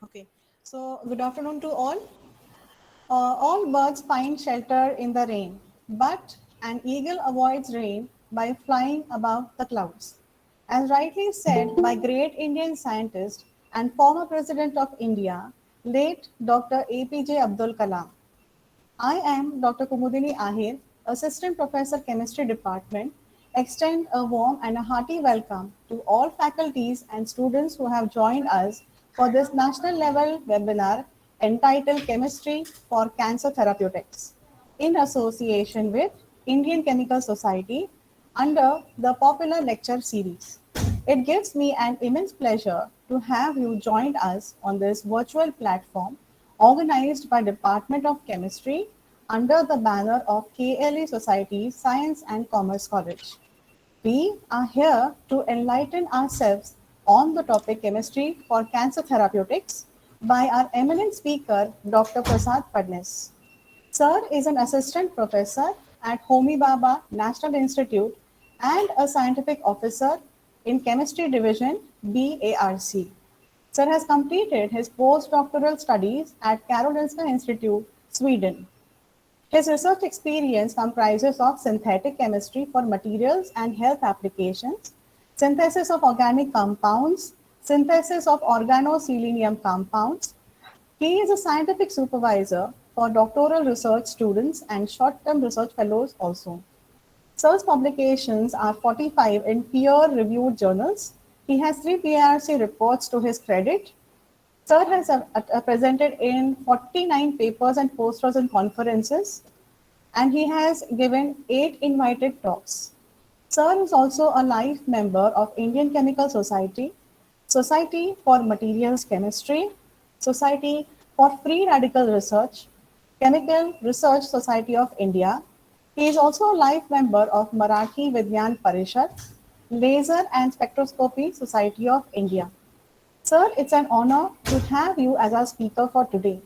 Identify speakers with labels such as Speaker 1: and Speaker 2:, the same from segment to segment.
Speaker 1: Okay, so good afternoon to all. All birds find shelter in the rain, but an eagle avoids rain by flying above the clouds. As rightly said by great Indian scientist and former President of India, late Dr. APJ Abdul Kalam. I am Dr. Kumudini Ahir, Assistant Professor Chemistry Department. Extend a warm and a hearty welcome to all faculties and students who have joined us for this national level webinar entitled Chemistry for Cancer Therapeutics in association with Indian Chemical Society under the popular lecture series. It gives me an immense pleasure to have you join us on this virtual platform organized by Department of Chemistry under the banner of KLE Society Science and Commerce College. We are here to enlighten ourselves on the topic chemistry for cancer therapeutics by our eminent speaker, Dr. Prasad Phadnis. Sir is an assistant professor at Homi Bhabha National Institute and a scientific officer in Chemistry Division BARC. Sir has completed his postdoctoral studies at Karolinska Institute, Sweden. His research experience comprises of synthetic chemistry for materials and health applications, synthesis of organic compounds, synthesis of organoselenium compounds. He is a scientific supervisor for doctoral research students and short-term research fellows also. Sir's publications are 45 in peer-reviewed journals. He has 3 BARC reports to his credit. Sir has presented in 49 papers and posters and conferences, and he has given 8 invited talks. Sir is also a life member of Indian Chemical Society, Society for Materials Chemistry, Society for Free Radical Research, Chemical Research Society of India. He is also a life member of Marathi Vigyan Parishad, Laser and Spectroscopy Society of India. Sir, it's an honor to have you as our speaker for today.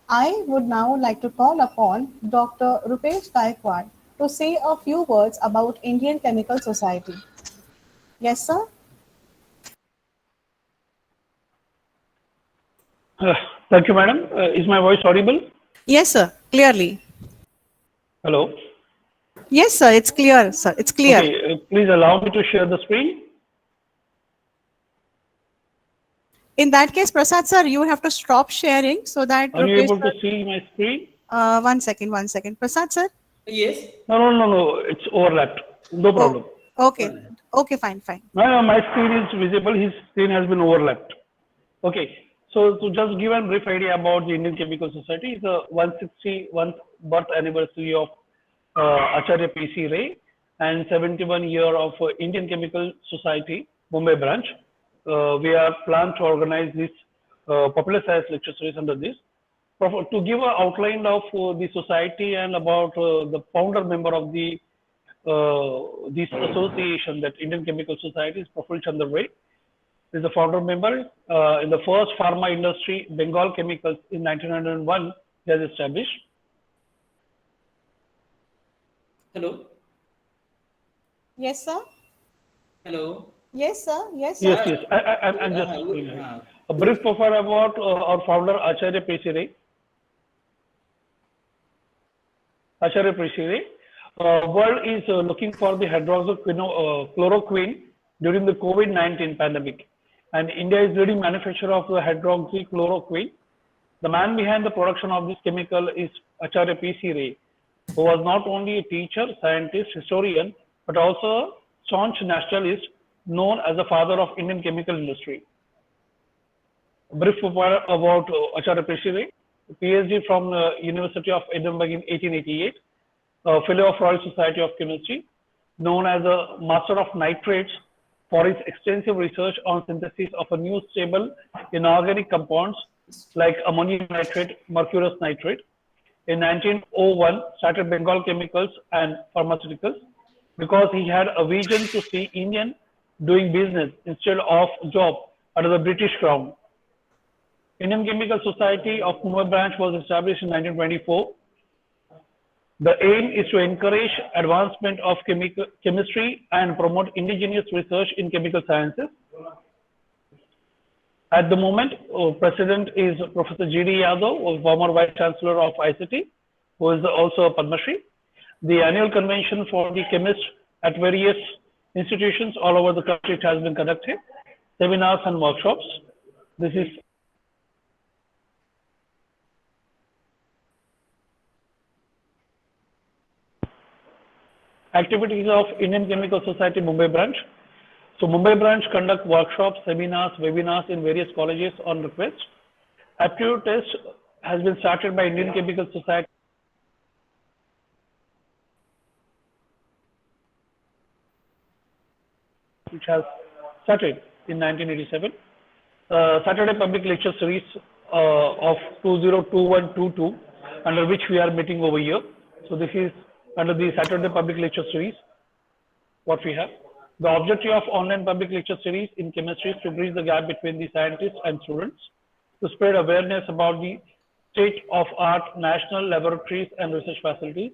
Speaker 1: I would now like to call upon Dr. Rupesh Gaikwad to say a few words about Indian Chemical Society. Yes, sir?
Speaker 2: Thank you, madam. Is my voice audible?
Speaker 1: Yes, sir. Clearly.
Speaker 2: Hello.
Speaker 1: Yes, sir. It's clear, sir. It's clear.
Speaker 2: Okay, please allow me to share the screen.
Speaker 1: In that case, Prasad, sir, you have to stop sharing so that
Speaker 2: Are you
Speaker 1: Rupesh,
Speaker 2: able to
Speaker 1: sir,
Speaker 2: see my screen?
Speaker 1: One second. Prasad, sir?
Speaker 3: Yes.
Speaker 2: No. It's overlapped. No problem.
Speaker 1: Okay. Okay, fine.
Speaker 2: No, my screen is visible. His screen has been overlapped. Okay. So to just give a brief idea about the Indian Chemical Society, it's a 161st birth anniversary of Acharya P.C. Ray and 71 year of Indian Chemical Society, Mumbai branch. We are planned to organize this popular science lecture series under this. To give an outline of the society and about the founder member of the this association, that Indian Chemical Society, is Praful Chandra Ray. He is the founder member. In the first pharma industry, Bengal Chemicals, in 1901, he has established.
Speaker 3: Hello.
Speaker 1: Yes, sir.
Speaker 3: Hello.
Speaker 1: Yes, sir. Yes.
Speaker 2: I'm just a brief profile about our founder, Acharya P.C. Ray. Acharya P.C. Ray. World is looking for the hydroxychloroquine during the COVID-19 pandemic, and India is leading manufacturer of the hydroxychloroquine. The man behind the production of this chemical is Acharya P.C. Ray, who was not only a teacher, scientist, historian, but also a staunch nationalist, known as the father of Indian chemical industry. A brief profile about Acharya P.C. Ray. PhD from the University of Edinburgh in 1888, Fellow of Royal Society of Chemistry, known as a Master of Nitrates for his extensive research on synthesis of a new stable inorganic compounds like ammonium nitrate, mercurous nitrate. In 1901, started Bengal Chemicals and Pharmaceuticals because he had a vision to see Indian doing business instead of job under the British Crown. Indian Chemical Society of Mumbai branch was established in 1924. The aim is to encourage advancement of chemistry and promote indigenous research in chemical sciences. At the moment, President is Professor G.D. Yadav, former Vice Chancellor of ICT, who is also a Padma Shri. The annual convention for the chemists at various institutions all over the country has been conducted, seminars and workshops. This is activities of Indian Chemical Society Mumbai branch. So Mumbai branch conduct workshops, seminars, webinars in various colleges on request. Aptitude test has been started by Indian Chemical Society, which has started in 1987. Saturday public lecture series of 2021-22, under which we are meeting over here. So this is under the Saturday public lecture series, what we have. The objective of online public lecture series in chemistry is to bridge the gap between the scientists and students, to spread awareness about the state of art, national laboratories and research facilities,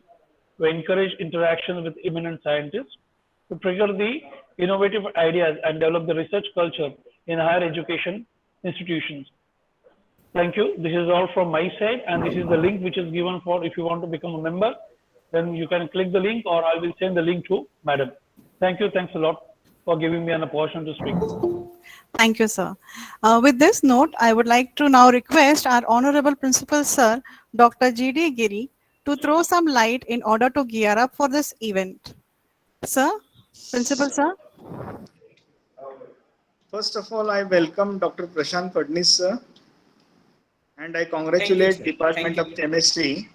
Speaker 2: to encourage interaction with eminent scientists, to trigger the innovative ideas and develop the research culture in higher education institutions. Thank you. This is all from my side, and this is the link which is given for if you want to become a member, then you can click the link or I will send the link to Madam. Thank you. Thanks a lot for giving me an opportunity to speak.
Speaker 1: Thank you, sir. With this note, I would like to now request our Honorable Principal Sir, Dr. G.D. Giri, to throw some light in order to gear up for this event. Sir, Principal Sir.
Speaker 4: First of all, I welcome Dr. Prasad Phadnis, sir, and I congratulate
Speaker 3: sir.
Speaker 4: Department of Chemistry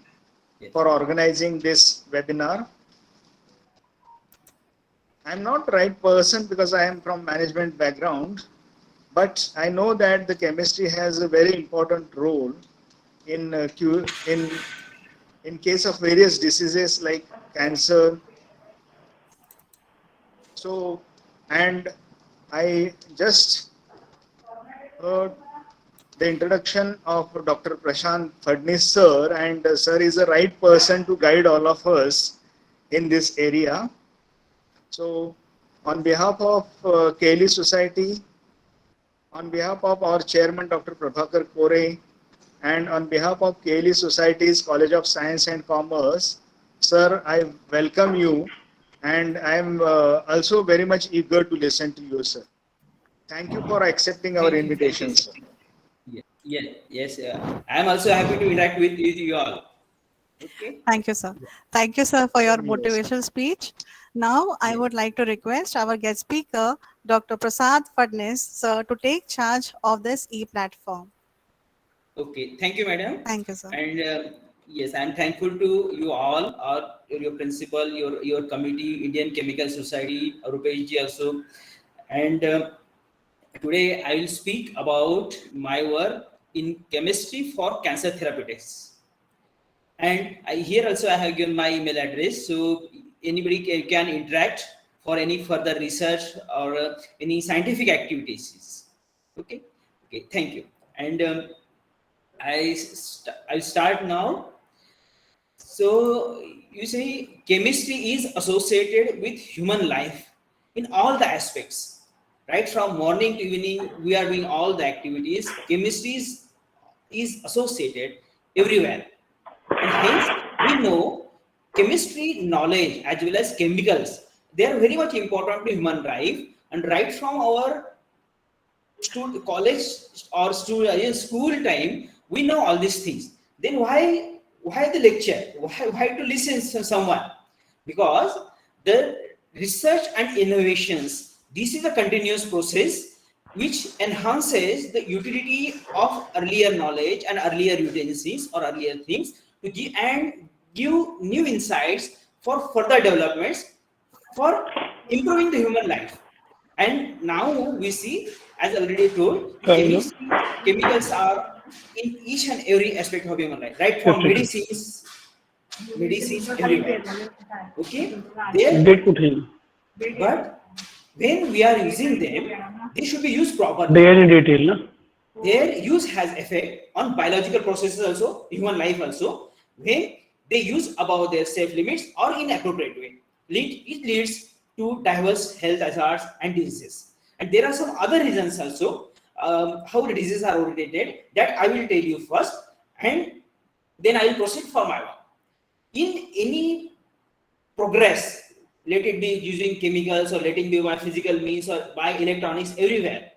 Speaker 4: for organizing this webinar. I'm not the right person because I am from management background, but I know that the chemistry has a very important role in case of various diseases like cancer. So, and I just heard the introduction of Dr. Prasad Phadnis, sir, and sir is the right person to guide all of us in this area. So, on behalf of KLE Society, on behalf of our chairman, Dr. Prabhakar Kore, and on behalf of KLE Society's College of Science and Commerce, sir, I welcome you, and I am also very much eager to listen to you, sir. Thank you for accepting our invitation, sir.
Speaker 3: Yes. I am also happy to interact with you all. Okay.
Speaker 1: Thank you, sir. Thank you, sir, for your motivational speech. Now, I would like to request our guest speaker, Dr. Prasad Phadnis, sir, to take charge of this e-platform.
Speaker 3: Okay. Thank you, madam.
Speaker 1: Thank you, sir.
Speaker 3: And yes, I am thankful to you all, your principal, your committee, Indian Chemical Society, Rupesh ji also. And today I will speak about my work in chemistry for cancer therapeutics. And here also I have given my email address, so anybody can interact for any further research or any scientific activities. Okay. Thank you. And I'll start now. So you see, chemistry is associated with human life in all the aspects, right? From morning to evening, we are doing all the activities. Chemistry is associated everywhere. And hence, we know chemistry knowledge as well as chemicals, they are very much important to human life. And right from our college or school time, we know all these things. Then why the lecture? Why to listen to someone? Because the research and innovations, this is a continuous process which enhances the utility of earlier knowledge and earlier utensils or earlier things to give new insights for further developments for improving the human life. And now we see, as already told, chemicals are in each and every aspect of human life, right? From medicines everywhere. Okay, but when we are using them, they should be used properly. Their use has effect on biological processes also, human life also. When they use above their safe limits or inappropriate way. It leads to diverse health hazards and diseases. And there are some other reasons also how the diseases are originated that I will tell you first, and then I will proceed for my work. In any progress, let it be using chemicals or let it be by physical means or by electronics everywhere,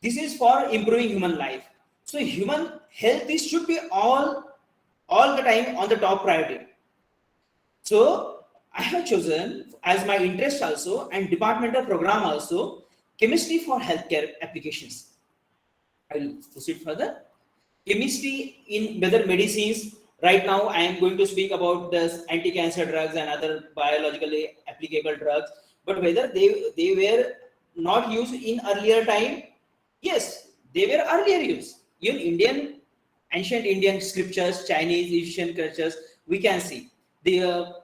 Speaker 3: this is for improving human life. So human health is should be all the time on the top priority. So I have chosen as my interest also and departmental program also chemistry for healthcare applications. I will proceed further. Chemistry in whether medicines. Right now, I am going to speak about the anti-cancer drugs and other biologically applicable drugs. But whether they were not used in earlier time, yes, they were earlier used. Even ancient Indian scriptures, Chinese, Egyptian cultures, we can see the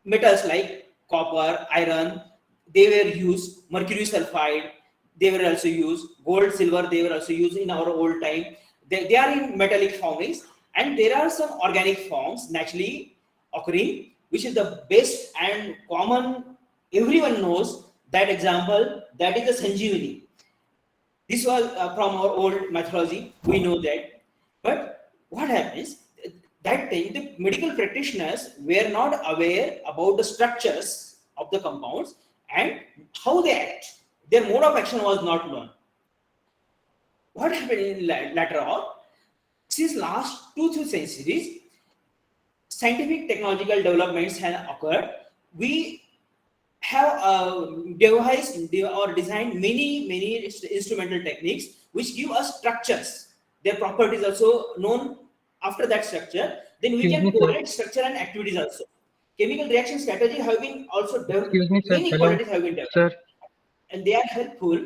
Speaker 3: metals like copper, iron, they were used. Mercury sulfide, they were also used. Gold, silver, they were also used in our old time. They are in metallic formings, and there are some organic forms naturally occurring, which is the best and common. Everyone knows that example. That is the Sanjeevani. This was from our old mythology. We know that. But what happens? That time, the medical practitioners were not aware about the structures of the compounds and how they act. Their mode of action was not known. What happened in later on? Since last 2 centuries, scientific technological developments have occurred. We have devised or designed many instrumental techniques which give us structures. Their properties also known after that structure. Then we
Speaker 5: Excuse
Speaker 3: can
Speaker 5: me, sir.
Speaker 3: correlate structure and activities also. Chemical reaction strategy have been also developed.
Speaker 5: Excuse me, sir.
Speaker 3: Many
Speaker 5: Hello,
Speaker 3: qualities have been developed,
Speaker 5: sir.
Speaker 3: and they are helpful.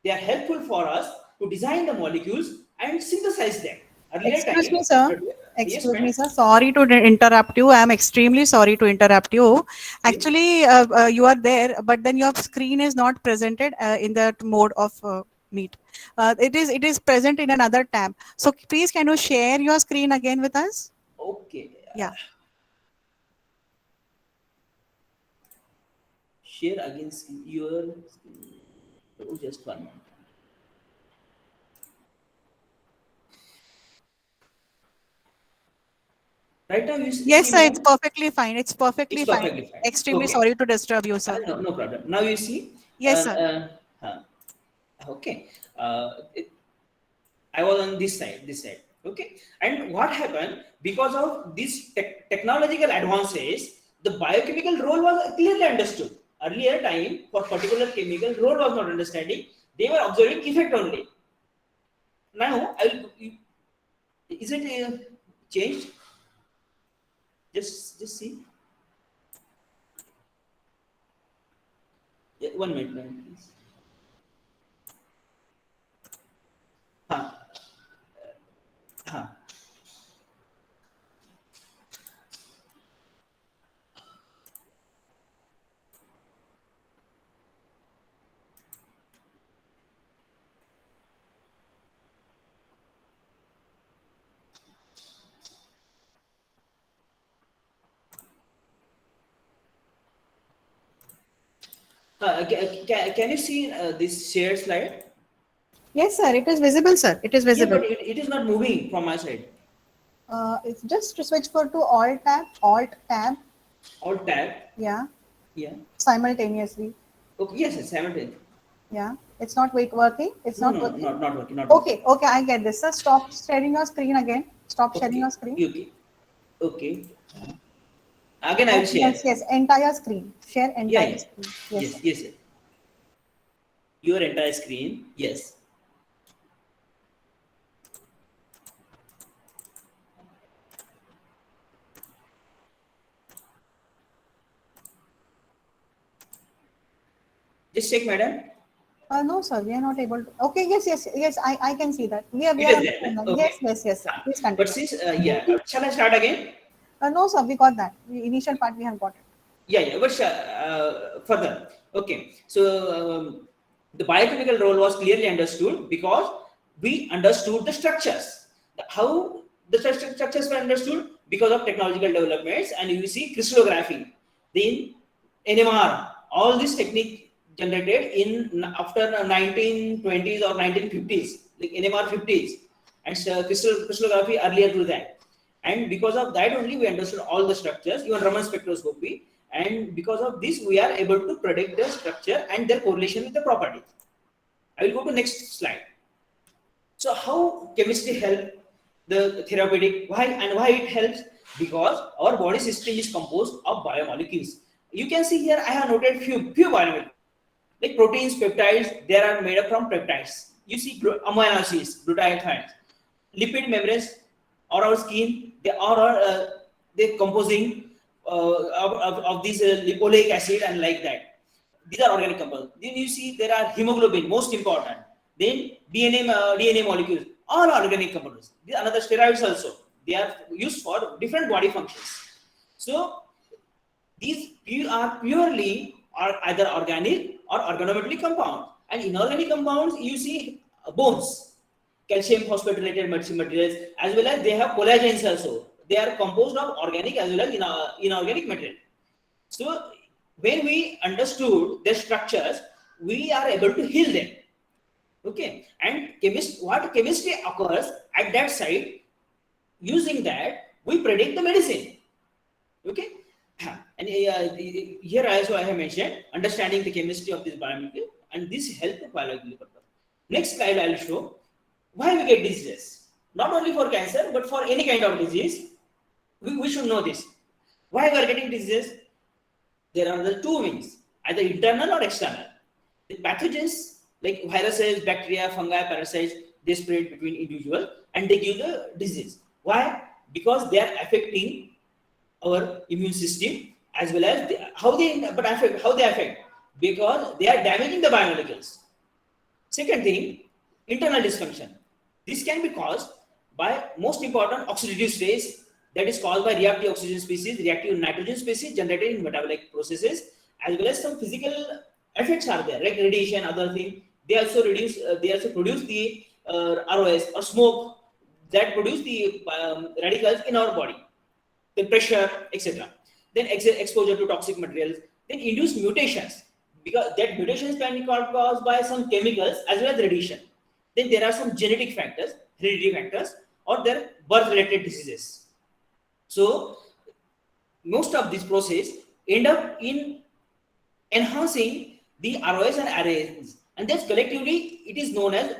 Speaker 3: They are helpful for us to design the molecules and synthesize them. Earlier
Speaker 1: Excuse
Speaker 3: time,
Speaker 1: me, sir.
Speaker 3: yes,
Speaker 1: Excuse
Speaker 3: madam.
Speaker 1: me, sir. Sorry to interrupt you. I am extremely sorry to interrupt you. Actually, you are there, but then your screen is not presented in that mode of meet. It is present in another tab. So please, can you share your screen again with us?
Speaker 3: Okay.
Speaker 1: Yeah.
Speaker 3: Share against your. Oh, just 1 minute. Right now, you
Speaker 1: Yes,
Speaker 3: see,
Speaker 1: sir. It's
Speaker 3: madam?
Speaker 1: perfectly fine. It's
Speaker 3: It's
Speaker 1: perfectly fine.
Speaker 3: perfectly fine.
Speaker 1: Extremely
Speaker 3: Okay.
Speaker 1: sorry to disturb you, sir.
Speaker 3: No problem. Now you see.
Speaker 1: Yes, sir.
Speaker 3: Okay. I was on this side. Okay. And what happened because of these technological advances, the biochemical role was clearly understood. Earlier time, for particular chemical role was not understanding. They were observing effect only. Now, is it changed? Just see. Yeah, 1 minute, please. Huh. Huh. Can you see this shared slide?
Speaker 1: Yes, sir. It is visible, sir. It is
Speaker 3: Yeah,
Speaker 1: visible.
Speaker 3: but it is not moving from my side.
Speaker 1: It's just to switch to Alt tab.
Speaker 3: Alt tab.
Speaker 1: Yeah.
Speaker 3: Yeah.
Speaker 1: Simultaneously.
Speaker 3: Okay. Yes, it's 17.
Speaker 1: Yeah. It's not working. It's
Speaker 3: No,
Speaker 1: not
Speaker 3: no,
Speaker 1: working.
Speaker 3: not working. Not
Speaker 1: Okay. Okay. I get this, sir. Stop sharing your screen again. Stop sharing
Speaker 3: working.
Speaker 1: your screen.
Speaker 3: Okay. Okay. Again, I will
Speaker 1: Okay,
Speaker 3: share.
Speaker 1: yes, yes. Entire screen. Share
Speaker 3: Yeah,
Speaker 1: entire
Speaker 3: yeah.
Speaker 1: screen. Yes,
Speaker 3: Yes,
Speaker 1: sir.
Speaker 3: yes, yes. Your entire screen. Yes. Just check, madam.
Speaker 1: No, sir. We are not able to. Okay. Yes, yes, yes. I can see that. We
Speaker 3: It
Speaker 1: are
Speaker 3: is
Speaker 1: on the
Speaker 3: there.
Speaker 1: same
Speaker 3: Right?
Speaker 1: line. Yes,
Speaker 3: Okay.
Speaker 1: yes, yes, sir. Please
Speaker 3: But
Speaker 1: continue.
Speaker 3: since yeah, shall I start again?
Speaker 1: No, sir. We got that. The initial part we have got it.
Speaker 3: Yeah. But further. Okay. So the biochemical role was clearly understood because we understood the structures. How the structures were understood because of technological developments, and you see crystallography, then NMR, all this technique generated in after 1920s or 1950s, like NMR 50s, and crystallography earlier to that. And because of that only we understood all the structures, even Raman spectroscopy, and because of this we are able to predict the structure and their correlation with the property. I will go to next slide. So how chemistry help the therapeutic? Why it helps? Because our body system is composed of biomolecules. You can see here I have noted few biomolecules like proteins, peptides. They are made up from peptides. You see amino acids, glutathione, lipid membranes or our skin. They are they composing of this lipoic acid and like that. These are organic compounds. Then you see there are hemoglobin, most important. Then DNA molecules, all organic compounds. These are another steroids also. They are used for different body functions. So these are purely or either organic or organometallic compounds. And inorganic compounds, you see bones, calcium phosphate-related materials, as well as they have collagens also. They are composed of organic as well as inorganic material. So when we understood their structures, we are able to heal them. Okay, and what chemistry occurs at that site, using that we predict the medicine. Okay, and here also I have mentioned understanding the chemistry of this biomolecule, and this helps the biological purpose. Next slide I will show why we get diseases. Not only for cancer, but for any kind of disease, we should know this. Why we are getting diseases? There are the two wings, either internal or external. The pathogens like viruses, bacteria, fungi, parasites, they spread between individuals and they give the disease. Why? Because they are affecting our immune system as well as how they affect, because they are damaging the biomolecules. Second thing, internal dysfunction. This can be caused by most important oxidative stress, that is caused by reactive oxygen species, reactive nitrogen species generated in metabolic processes, as well as some physical effects are there like radiation, other thing. They also produce the ROS or smoke that produce the radicals in our body, then pressure, etc. Then exposure to toxic materials, then induced mutations, because that mutations can be caused by some chemicals as well as radiation. Then there are some genetic factors, hereditary factors, or their birth-related diseases. So most of this process end up in enhancing the ROS and RAS, and that's collectively it is known as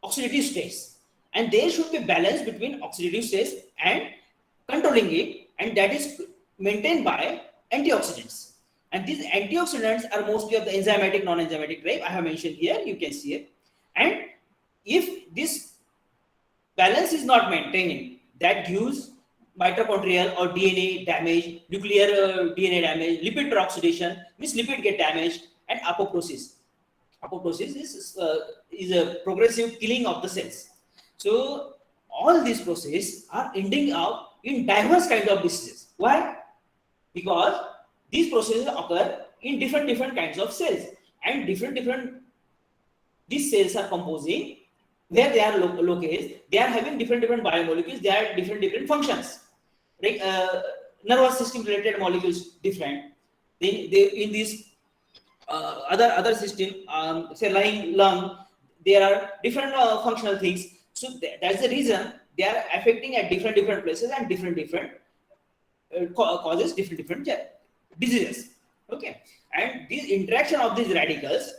Speaker 3: oxidative stress. And there should be balance between oxidative stress and controlling it, and that is maintained by antioxidants. And these antioxidants are mostly of the enzymatic, non-enzymatic type. I have mentioned here, you can see it. And if this balance is not maintained, that gives mitochondrial or DNA damage, nuclear DNA damage, lipid peroxidation, means lipid get damaged, and apoptosis. Apoptosis is a progressive killing of the cells. So all these processes are ending up in diverse kinds of diseases. Why? Because these processes occur in different kinds of cells, and these cells are composing where they are located. They are having different biomolecules. They are different functions. Like nervous system related molecules different. Then they in this other system, say lung, there are different functional things. So that's the reason they are affecting at different places and different causes different diseases. Okay, and this interaction of these radicals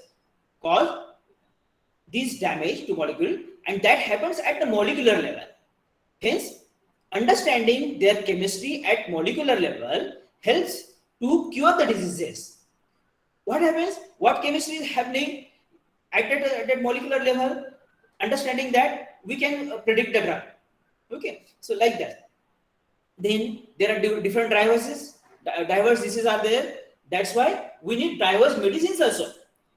Speaker 3: cause this damage to molecule, and that happens at the molecular level. Hence, understanding their chemistry at molecular level helps to cure the diseases. What happens? What chemistry is happening at that molecular level? Understanding that, we can predict the drug. Okay, so like that. Then there are different diverse diseases are there. That's why we need diverse medicines also.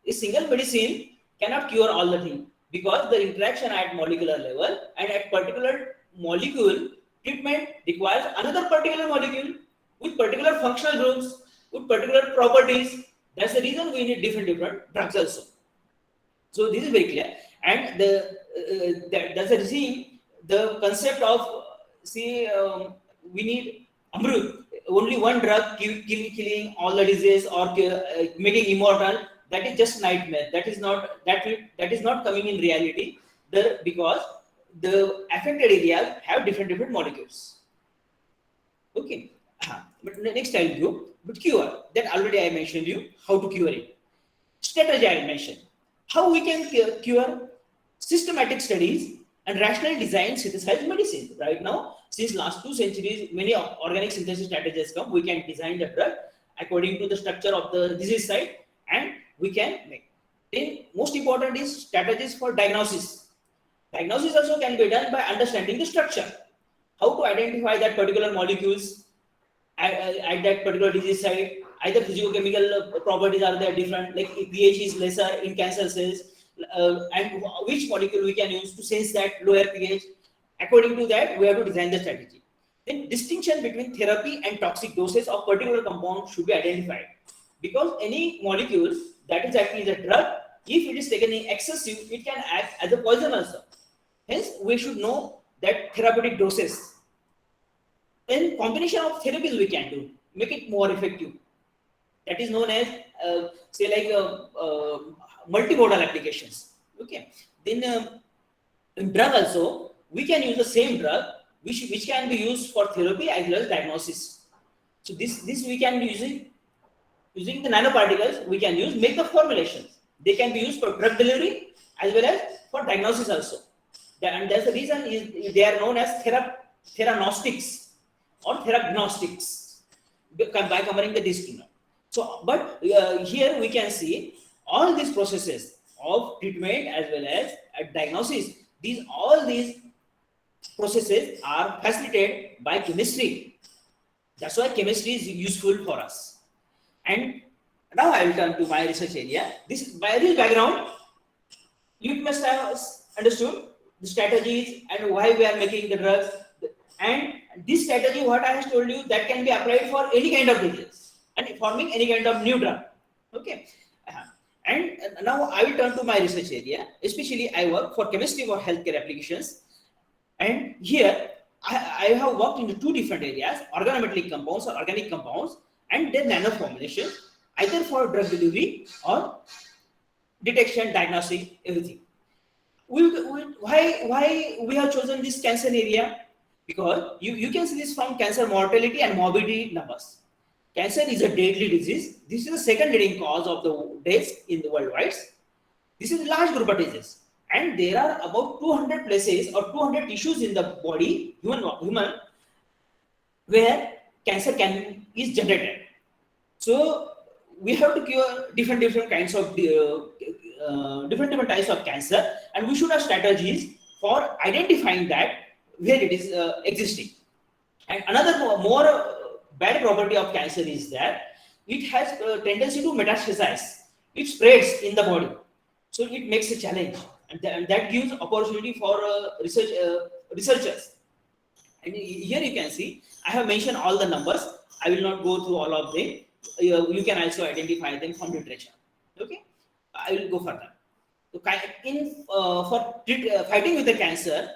Speaker 3: A single medicine cannot cure all the things, because the interaction at molecular level and at particular molecule treatment requires another particular molecule with particular functional groups, with particular properties. That's the reason we need different drugs also. So this is very clear, and that's the reason the concept of we need amrut, only one drug killing all the disease or making immortal. That is just nightmare. That is not coming in reality. Because the affected areas have different molecules. Okay. But next I'll go. But cure, that already I mentioned you how to cure it. Strategy I mentioned. How we can cure systematic studies and rationally design synthesized medicine. Right now, since last 2 centuries, many organic synthesis strategies come. We can design the drug according to the structure of the disease site, and we can make. Then most important is strategies for diagnosis. Diagnosis also can be done by understanding the structure. How to identify that particular molecules at that particular disease site. Either physicochemical properties are there different, like pH is lesser in cancer cells, and which molecule we can use to sense that lower pH. According to that, we have to design the strategy. Then distinction between therapy and toxic doses of particular compound should be identified, because any molecule that is acting as a drug, if it is taken in excessive, it can act as a poison also. Hence, we should know that therapeutic doses. Then combination of therapies we can do, make it more effective. That is known as multimodal applications. Okay. Then in drug also, we can use the same drug which can be used for therapy as well as diagnosis. So this we can be using the nanoparticles. We can make the formulations. They can be used for drug delivery as well as for diagnosis also. And that's the reason is they are known as theranostics or theragnostics by combining the these two. So, but here we can see all these processes of treatment as well as diagnosis. All these processes are facilitated by chemistry. That's why chemistry is useful for us. And now I will turn to my research area. By this background, you must have understood the strategies and why we are making the drugs. And this strategy, what I have told you, that can be applied for any kind of disease and forming any kind of new drug. Okay. And now I will turn to my research area. Especially I work for chemistry for healthcare applications. And here I have worked in 2 different areas: organometallic compounds or organic compounds and their nanoformulation, either for drug delivery or detection, diagnostic, everything. Why we have chosen this cancer area? Because you can see this from cancer mortality and morbidity numbers. Cancer is a deadly disease. This is the second leading cause of the deaths in the worldwide. This is a large group of diseases, and there are about 200 places or 200 tissues in the body, human, where cancer is generated. So we have to cure different kinds of different types of cancer, and we should have strategies for identifying that where it is existing. And another more bad property of cancer is that it has a tendency to metastasize. It spreads in the body, so it makes a challenge, and that gives opportunity for researchers. And here you can see I have mentioned all the numbers. I will not go through all of them. You can also identify them from literature. Okay, I will go further. So for fighting with the cancer,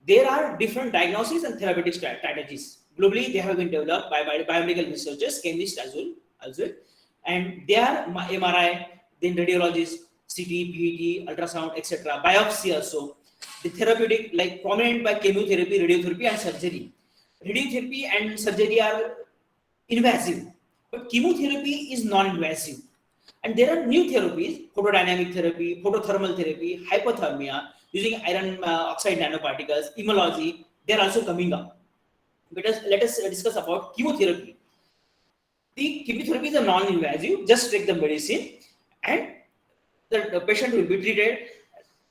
Speaker 3: there are different diagnosis and therapeutic strategies. Globally, they have been developed by biomedical researchers, chemists as well. And they are MRI, then radiologists, CT, PET, ultrasound, etc. Biopsy also. The therapeutic, like prominent by chemotherapy, radiotherapy, and surgery. Radiotherapy and surgery are invasive, but chemotherapy is non-invasive. And there are new therapies: photodynamic therapy, photothermal therapy, hypothermia, using iron oxide nanoparticles, immunology. They are also coming up. Let us discuss about chemotherapy. The chemotherapy is a non-invasive. Just take the medicine, and the patient will be treated.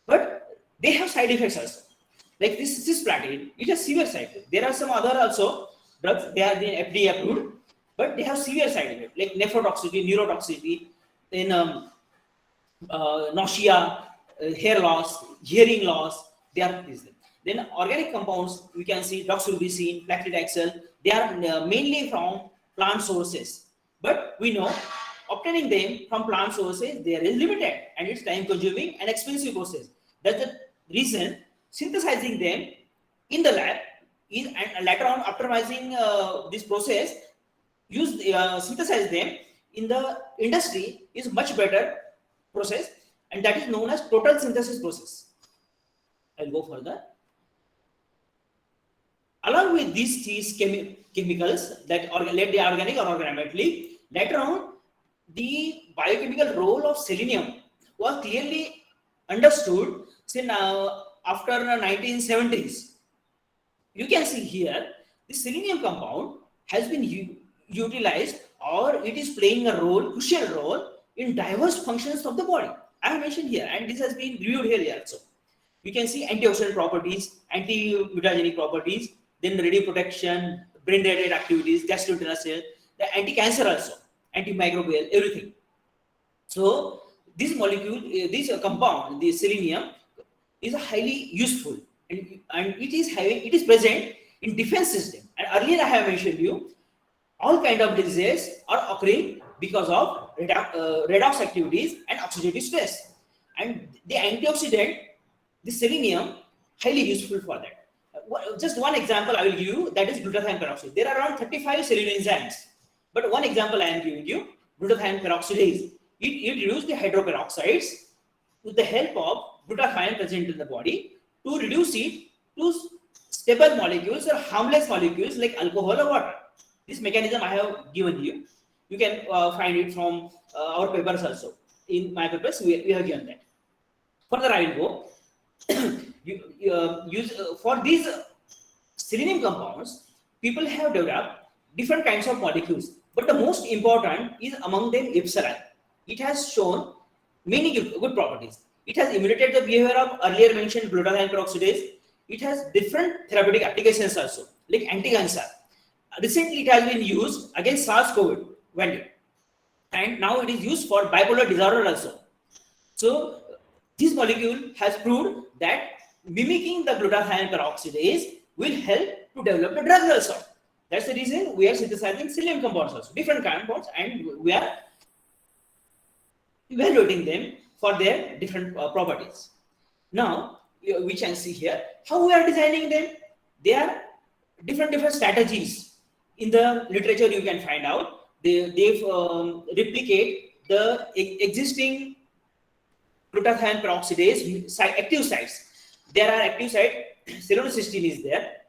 Speaker 3: But they have side effects also. Like this cisplatin, it has severe side effects. There are some other also drugs. They are being FDA approved, but they have severe side effects like nephrotoxicity, neurotoxicity, then nausea, hair loss, hearing loss. They are these. Then organic compounds, we can see doxorubicin, paclitaxel. They are mainly from plant sources, but we know obtaining them from plant sources there is limited, and it's time-consuming and expensive process. That's the reason synthesizing them in the lab is, and later on optimizing this process, synthesize them in the industry is much better process, and that is known as total synthesis process. I'll go further. Along with these chemicals that let they organic or organically, later on the biochemical role of selenium was clearly understood since after 1970s. You can see here the selenium compound has been utilized, or it is playing a crucial role in diverse functions of the body. I have mentioned here, and this has been reviewed here also. You can see antioxidant properties, anti-mutagenic properties, then radio protection, brain-related activities, gastrointestinal, the anti-cancer also, antimicrobial, everything. So this molecule, this compound, the selenium, is highly useful, and it is present in defense system. And earlier I have mentioned you, all kind of diseases are occurring because of redox activities and oxidative stress. And the antioxidant, the selenium, highly useful for that. Just one example I will give you, that is glutathione peroxide. There are around 35 selenium enzymes, but one example I am giving you, glutathione peroxidase. It reduces the hydroperoxides with the help of glutathione present in the body to reduce it to stable molecules or harmless molecules like alcohol or water. This mechanism I have given you. You can find it from our papers also. In my papers, we have given that. Further, I will go. For these selenium compounds, people have developed different kinds of molecules, but the most important is among them epsilon. It has shown many good properties. It has imitated the behavior of earlier mentioned glutathione peroxidase. It has different therapeutic applications also, like anti-cancer. Recently, it has been used against SARS-CoV variant, and now it is used for bipolar disorder also. So this molecule has proved that mimicking the glutathione peroxidase will help to develop the drugs also. That's the reason we are synthesizing selenium compounds also, different compounds, and we are evaluating them for their different properties. Now, we can see here how we are designing them. There are different strategies. In the literature, you can find out they replicate the existing glutathione peroxidase active sites. There are active site, selenocysteine is there.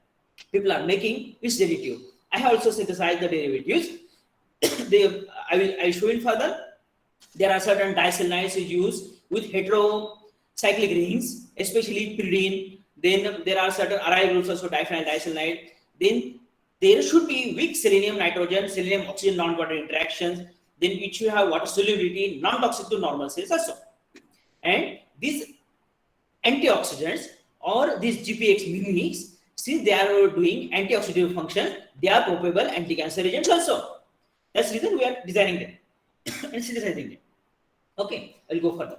Speaker 3: People are making its derivative. I have also synthesized the derivatives. I will show you further. There are certain diacylanides used with heterocyclic rings, especially pyridine. Then there are certain aryl groups also diphenyl diacylide. Then there should be weak selenium nitrogen, selenium oxygen non-water interactions. Then it should have water solubility, non-toxic to normal cells also. And these antioxidants or these GPX mimics, since they are doing antioxidant function, they are probable anti-cancer agents also. That's the reason we are designing them and synthesizing them. Okay, I'll go further.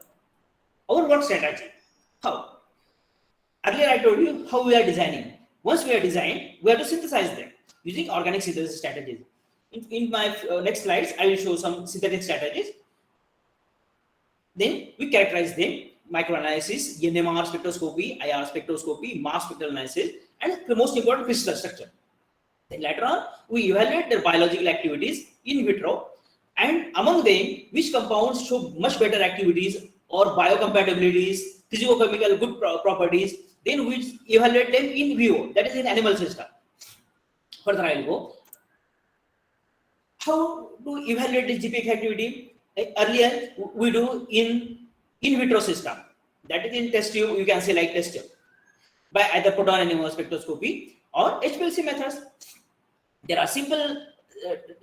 Speaker 3: Our work strategy. How? Earlier I told you how we are designing. Once we are designed, we have to synthesize them using organic synthesis strategies. In my next slides, I will show some synthetic strategies. Then we characterize them: microanalysis, NMR spectroscopy, IR spectroscopy, mass spectral analysis, and the most important, crystal structure. Then later on, we evaluate their biological activities in vitro, and among them, which compounds show much better activities or biocompatibilities, physicochemical good properties. Then we evaluate them in vivo, that is in animal system. Further, I will go. How to evaluate the GPX activity? Like earlier, we do in vitro system. That is in test tube, you can say like test tube, by either proton NMR spectroscopy or HPLC methods. There are simple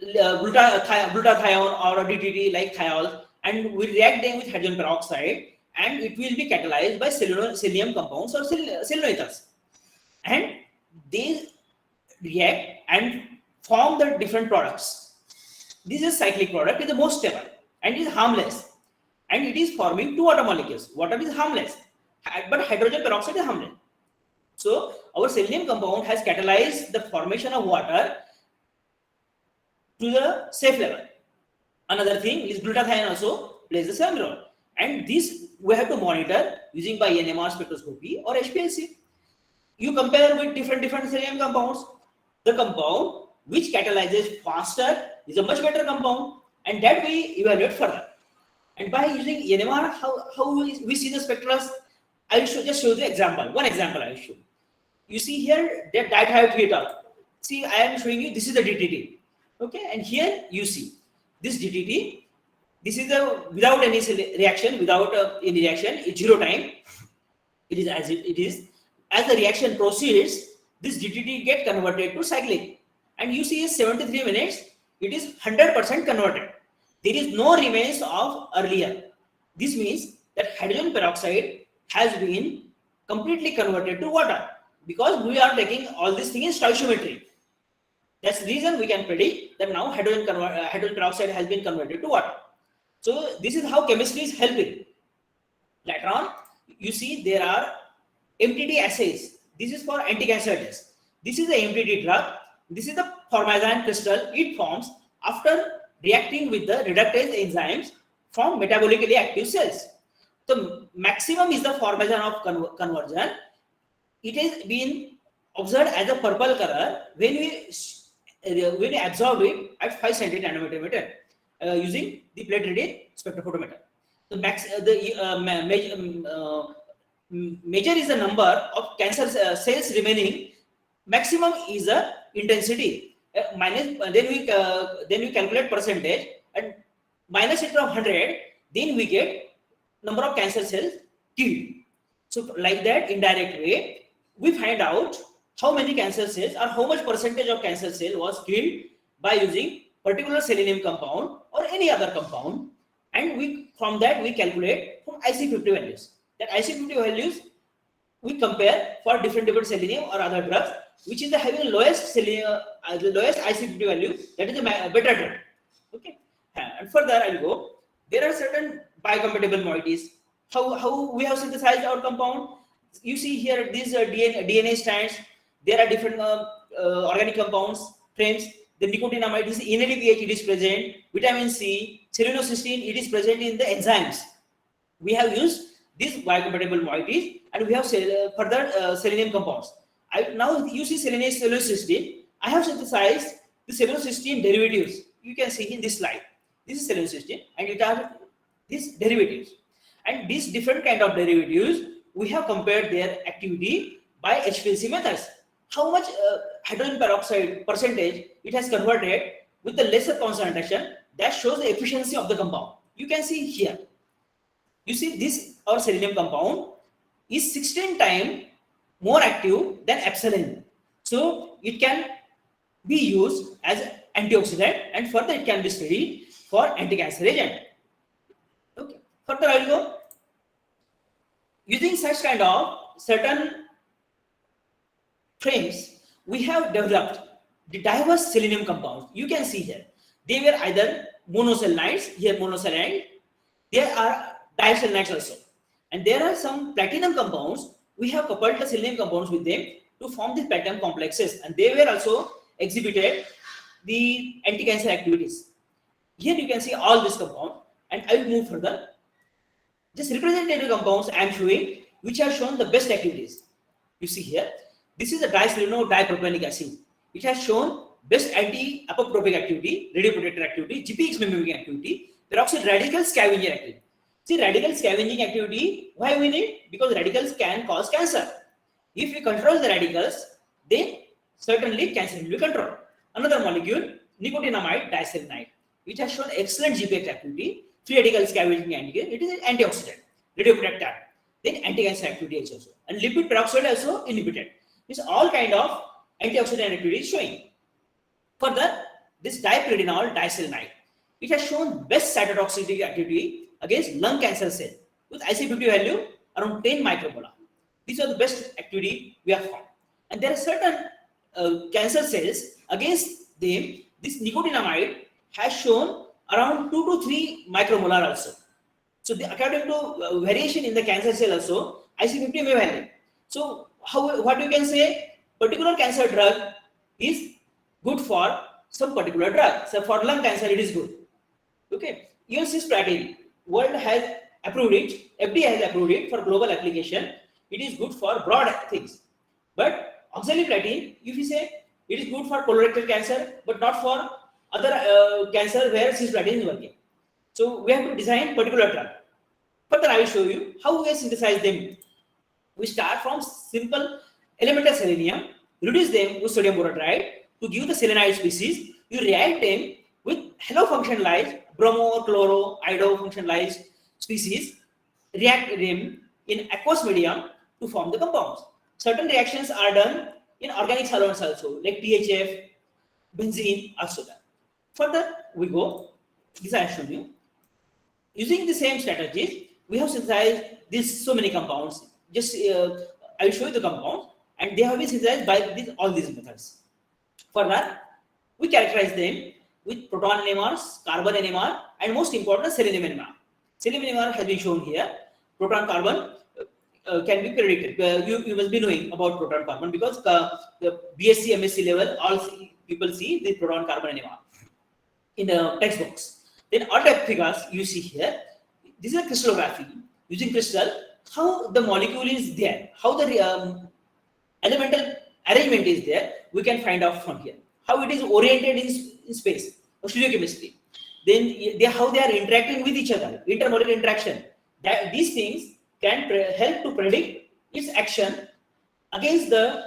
Speaker 3: glutathione or DDT like thiol, and we react them with hydrogen peroxide, and it will be catalyzed by selenium compounds or selenoethers, and they react and form the different products. This is cyclic product, is the most stable and is harmless, and it is forming two water molecules. Water is harmless, but hydrogen peroxide is harmless. So our selenium compound has catalyzed the formation of water to the safe level. Another thing is glutathione also plays the same role, and this we have to monitor using by NMR spectroscopy or HPLC. you compare with different selenium compounds. The compound which catalyzes faster is a much better compound, and that we evaluate further. And by using NMR, how we see the spectra? I will just show the example. One example I will show. You see here that dithiothetal. See, I am showing you this is the DTT. Okay, and here you see this DTT. This is the without any reaction, without any reaction. It's 0 time. It is as it is. As the reaction proceeds, this DTT get converted to cyclic, and you see in 73 minutes it is 100% converted. There is no remains of earlier. This means that hydrogen peroxide has been completely converted to water, because we are taking all this thing in stoichiometry. That's the reason we can predict that now hydrogen peroxide has been converted to water. So this is how chemistry is helping. Later on, you see there are Mtd assays. This is for anti-cancer test. This is the Mtd drug. This is the formazine crystal. It forms after reacting with the reductase enzymes from metabolically active cells. The maximum is the formation of conversion. It has been observed as a purple color when we absorb it at 5 cm using the plate-ready spectrophotometer. The major is the number of cancer cells remaining. Maximum is the intensity. Then we calculate percentage and minus it from 100. Then we get number of cancer cells killed. So like that, indirect way, we find out how many cancer cells or how much percentage of cancer cell was killed by using particular selenium compound or any other compound, and from that we calculate from IC50 values. That IC50 values we compare for different selenium or other drugs, which is the having lowest IC50 value, that is a better drug. Okay, and further I'll go. There are certain biocompatible moieties. How we have synthesized our compound? You see here these DNA strands. There are different organic compounds, frames. The nicotinamide is NADPH, it is present. Vitamin C, selenocysteine, it is present in the enzymes. We have used these biocompatible moieties, and we have further selenium compounds. Now you see selenocysteine. I have synthesized the selenocysteine derivatives. You can see in this slide. This is selenocysteine, and it are these derivatives. And these different kind of derivatives, we have compared their activity by HPLC methods. How much hydrogen peroxide percentage it has converted with the lesser concentration, that shows the efficiency of the compound. You can see here. You see this, our selenium compound is 16 times more active than epsilon. So it can be used as antioxidant, and further it can be studied for anti-cancer agent. Okay. Further I will go. Using such kind of certain frames, we have developed the diverse selenium compounds. You can see here. They were either monoselenides, here monoselenide. There are diselenides also. And there are some platinum compounds. We have coupled the selenium compounds with them to form these platinum complexes. And they were also exhibited the anti-cancer activities. Here you can see all this compound. And I will move further. Just representative compounds I am showing, which have shown the best activities. You see here. This is a diseleno-dipropanic acid. It has shown best anti-apoptotic activity, radioprotector activity, GPX mimicking activity, peroxide radical scavenging activity. See, radical scavenging activity, why we need? Because radicals can cause cancer. If we control the radicals, then certainly cancer will be controlled. Another molecule, nicotinamide diselenide, which has shown excellent GPX activity, free radical scavenging activity. It is an antioxidant, radioprotector, then anti-cancer activity is also. And lipid peroxide also inhibited. It's all kind of antioxidant activity is showing. Further, this dipyridinol diselenide, it has shown best cytotoxic activity against lung cancer cell with IC50 value around 10 micromolar. These are the best activity we have found. And there are certain cancer cells against them. This nicotinamide has shown around 2 to 3 micromolar also. So according to variation in the cancer cell also, IC50 may vary. So what you can say, particular cancer drug is good for some particular drug. So for lung cancer it is good. Okay. Even cisplatin, world has approved it, FDA has approved it for global application. It is good for broad things. But oxaliplatin, if you say it is good for colorectal cancer, but not for other cancer where cisplatin is working. So we have to design particular drug. Further, I will show you how we synthesize them. We start from simple elemental selenium, reduce them with sodium borotride to give the selenide species. You react them with halo functionalized bromo, chloro, iodo functionalized species, react them in aqueous medium to form the compounds. Certain reactions are done in organic solvents also, like THF, benzene, also done. Further, we go, this I have shown you. Using the same strategies, we have synthesized these so many compounds. Just I will show you the compounds, and they have been synthesized by all these methods. Further, we characterize them with proton NMRs, carbon NMR, and most important, selenium NMR. Selenium NMR has been shown here. Proton carbon can be predicted. You must be knowing about proton carbon because the BSc, MSc level, all people see the proton carbon NMR in the textbooks. Then all type figures you see here. This is a crystallography using crystal. How the molecule is there, how the elemental arrangement is there, we can find out from here. How it is oriented in space, or stereochemistry. Then how they are interacting with each other, intermolecular interaction. That these things can help to predict its action against the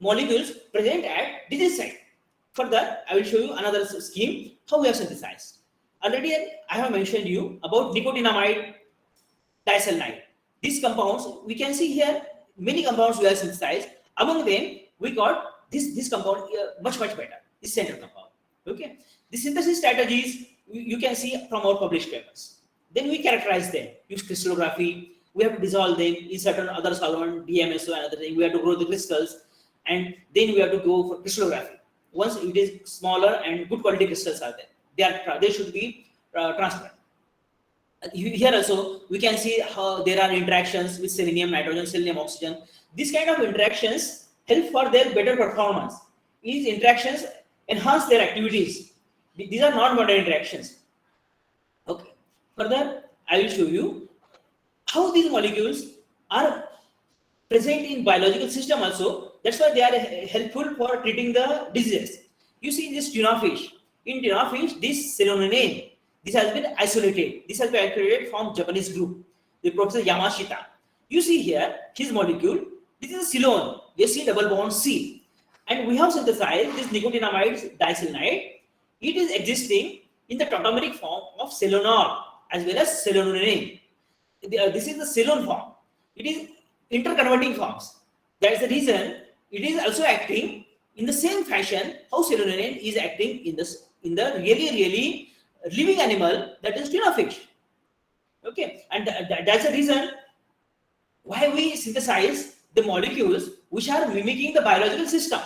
Speaker 3: molecules present at disease site. Further, I will show you another scheme how we have synthesized. Already I have mentioned you about nicotinamide diselenide. These compounds, we can see here many compounds we have synthesized. Among them, we got this compound much better. This central compound. Okay. The synthesis strategies you can see from our published papers. Then we characterize them. Use crystallography. We have to dissolve them in certain other solvent, DMSO and other thing. We have to grow the crystals, and then we have to go for crystallography. Once it is smaller and good quality crystals are there, they should be transparent. Here also we can see how there are interactions with selenium, nitrogen, selenium, oxygen. These kind of interactions help for their better performance. These interactions enhance their activities. These are non-modern interactions. Okay. Further, I will show you how these molecules are present in biological system also. That's why they are helpful for treating the diseases. You see this tuna fish. In tuna fish, this selenium, this has been isolated. This has been isolated from Japanese group, the Professor Yamashita. You see here his molecule. This is a Ceylon, SC double bond C, and we have synthesized this nicotinamide diselenide. It is existing in the tautomeric form of selonol as well as selenoline. This is the Ceylon form. It is interconverting forms. That is the reason it is also acting in the same fashion how selenoline is acting in the really living animal, that is tuna fish. Okay, and that's the reason why we synthesize the molecules which are mimicking the biological system.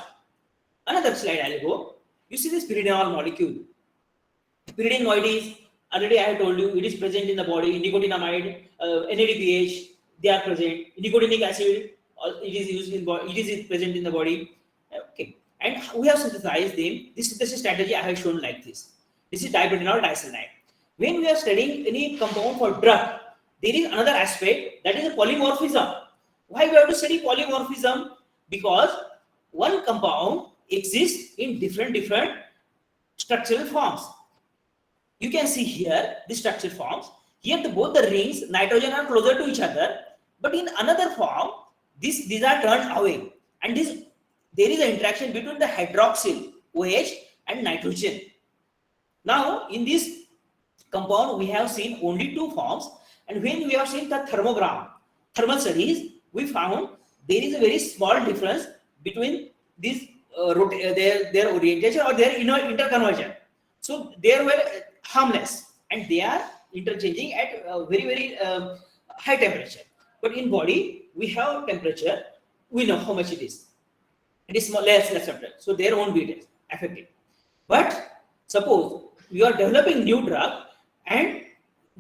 Speaker 3: Another slide I'll go. You see this pyridinol molecule. Pyridine moieties, already I have told you, it is present in the body. Nicotinamide, NADPH, they are present. Nicotinic acid, it is used in body. It is present in the body. Okay, and we have synthesized them. This synthesis strategy I have shown like this. This is dipyridinol diselenide. When we are studying any compound for drug, there is another aspect, that is a polymorphism. Why we have to study polymorphism? Because one compound exists in different structural forms. You can see here the structural forms. Here both the rings, nitrogen, are closer to each other, but in another form, these are turned away, and there is an interaction between the hydroxyl OH and nitrogen. Now, in this compound, we have seen only two forms, and when we have seen the thermal studies, we found there is a very small difference between these their orientation or their interconversion. So they were harmless, and they are interchanging at a very high temperature. But in body, we have temperature. We know how much it is. It is less temperature, so there won't be affected. But suppose you are developing new drug and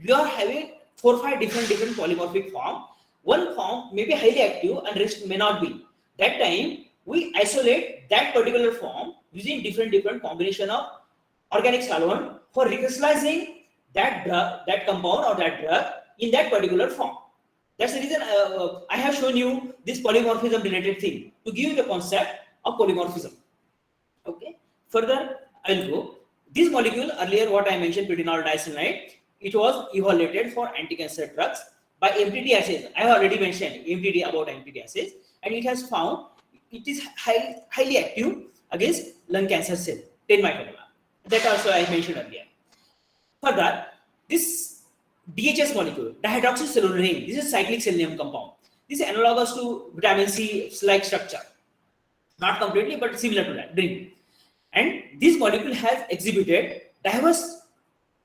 Speaker 3: you are having 4 or 5 different polymorphic form. One form may be highly active and rest may not be. That time we isolate that particular form using different combination of organic solvent for recrystallizing that drug, that compound or that drug in that particular form. That's the reason I have shown you this polymorphism related thing to give you the concept of polymorphism. Okay. Further, I'll go. This molecule earlier, what I mentioned, pyridinol diacylate, it was evaluated for anti-cancer drugs by Mtd Assays. I have already mentioned Mtd Assays, and it has found it is highly active against lung cancer cell, 10 microgram. That also I mentioned earlier. Further, this DHS molecule, dihydroxycellularine, this is cyclic selenium compound. This is analogous to vitamin C like structure. Not completely, but similar to that, drink. And this molecule has exhibited diverse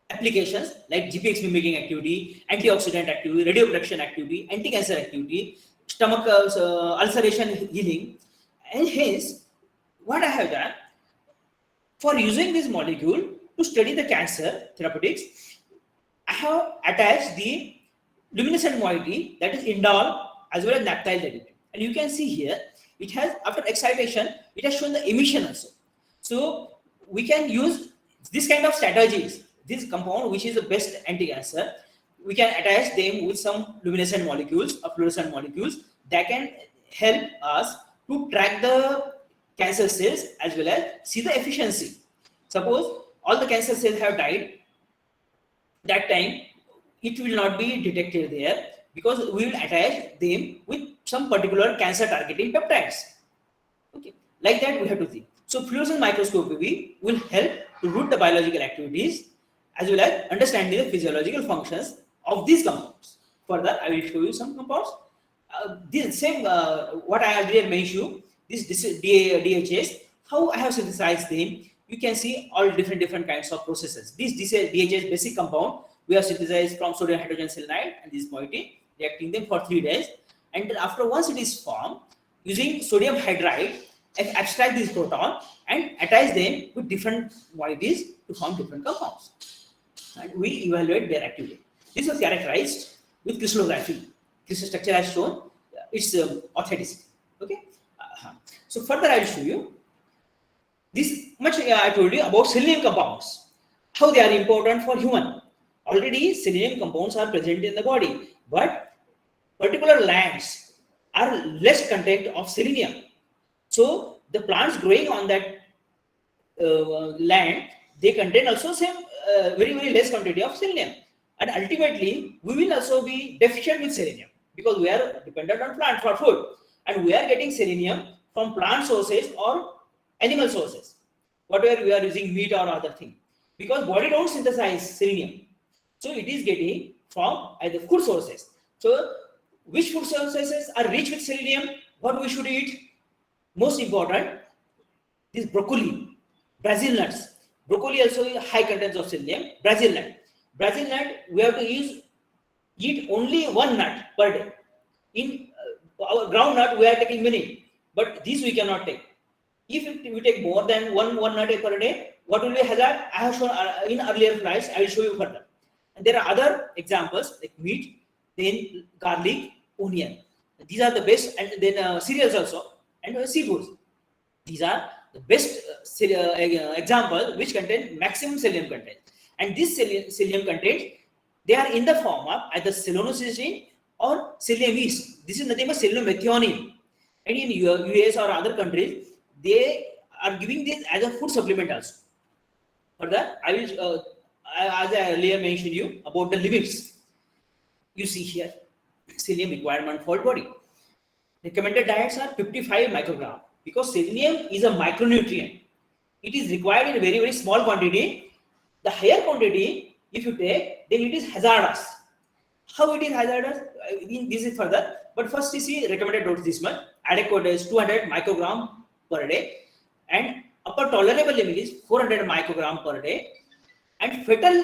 Speaker 3: applications like GPX mimicking activity, antioxidant activity, radioprotection activity, anti-cancer activity, stomach ulceration healing. And hence, what I have done, for using this molecule to study the cancer therapeutics, I have attached the luminescent moiety, that is indole, as well as naphthyl additive. And you can see here, it has, after excitation, it has shown the emission also. So we can use this kind of strategies, this compound, which is the best anti-cancer, we can attach them with some luminescent molecules or fluorescent molecules that can help us to track the cancer cells as well as see the efficiency. Suppose all the cancer cells have died, that time it will not be detected there because we will attach them with some particular cancer targeting peptides. Okay, like that we have to think. So fluorescence microscopy will help to root the biological activities as well as understanding the physiological functions of these compounds. Further, I will show you some compounds. This same what I already mentioned, this DHS, how I have synthesized them. You can see all different kinds of processes. This DHS basic compound we have synthesized from sodium hydrogen selenide and this moiety, reacting them for 3 days, and then after once it is formed, using sodium hydride, and abstract this proton and attach them with different moieties to form different compounds, and we evaluate their activity. This was characterized with crystallography. Crystal structure has shown its authenticity. Okay. So further, I will show you this much. I told you about selenium compounds, how they are important for human. Already selenium compounds are present in the body, but particular lands are less content of selenium. So the plants growing on that land, they contain also same very less quantity of selenium, and ultimately we will also be deficient with selenium because we are dependent on plant for food, and we are getting selenium from plant sources or animal sources, whatever we are using, meat or other thing, because body don't synthesize selenium, so it is getting from either food sources. So which food sources are rich with selenium, what we should eat? Most important, this broccoli, Brazil nuts. Broccoli also high contents of selenium. Brazil nut. Brazil nut, we have to eat only one nut per day. In our ground nut, we are taking many, but these we cannot take. If we take more than one nut per day, what will be hazard? I have shown in earlier slides. I will show you further. And there are other examples like meat, then garlic, onion. These are the best, and then cereals also, and seafoods. These are the best examples which contain maximum selenium content. And this selenium content, they are in the form of either selenocysteine or selenium yeast. This is nothing but selenium methionine. And in US or other countries, they are giving this as a food supplement also. Further, I will, as I earlier mentioned you about the limits. You see here, selenium requirement for body. Recommended diets are 55 microgram because selenium is a micronutrient. It is required in a very small quantity. The higher quantity, if you take, then it is hazardous. How it is hazardous? This is further. But first you see recommended dose this much. Adequate is 200 microgram per day, and upper tolerable limit is 400 microgram per day, and fetal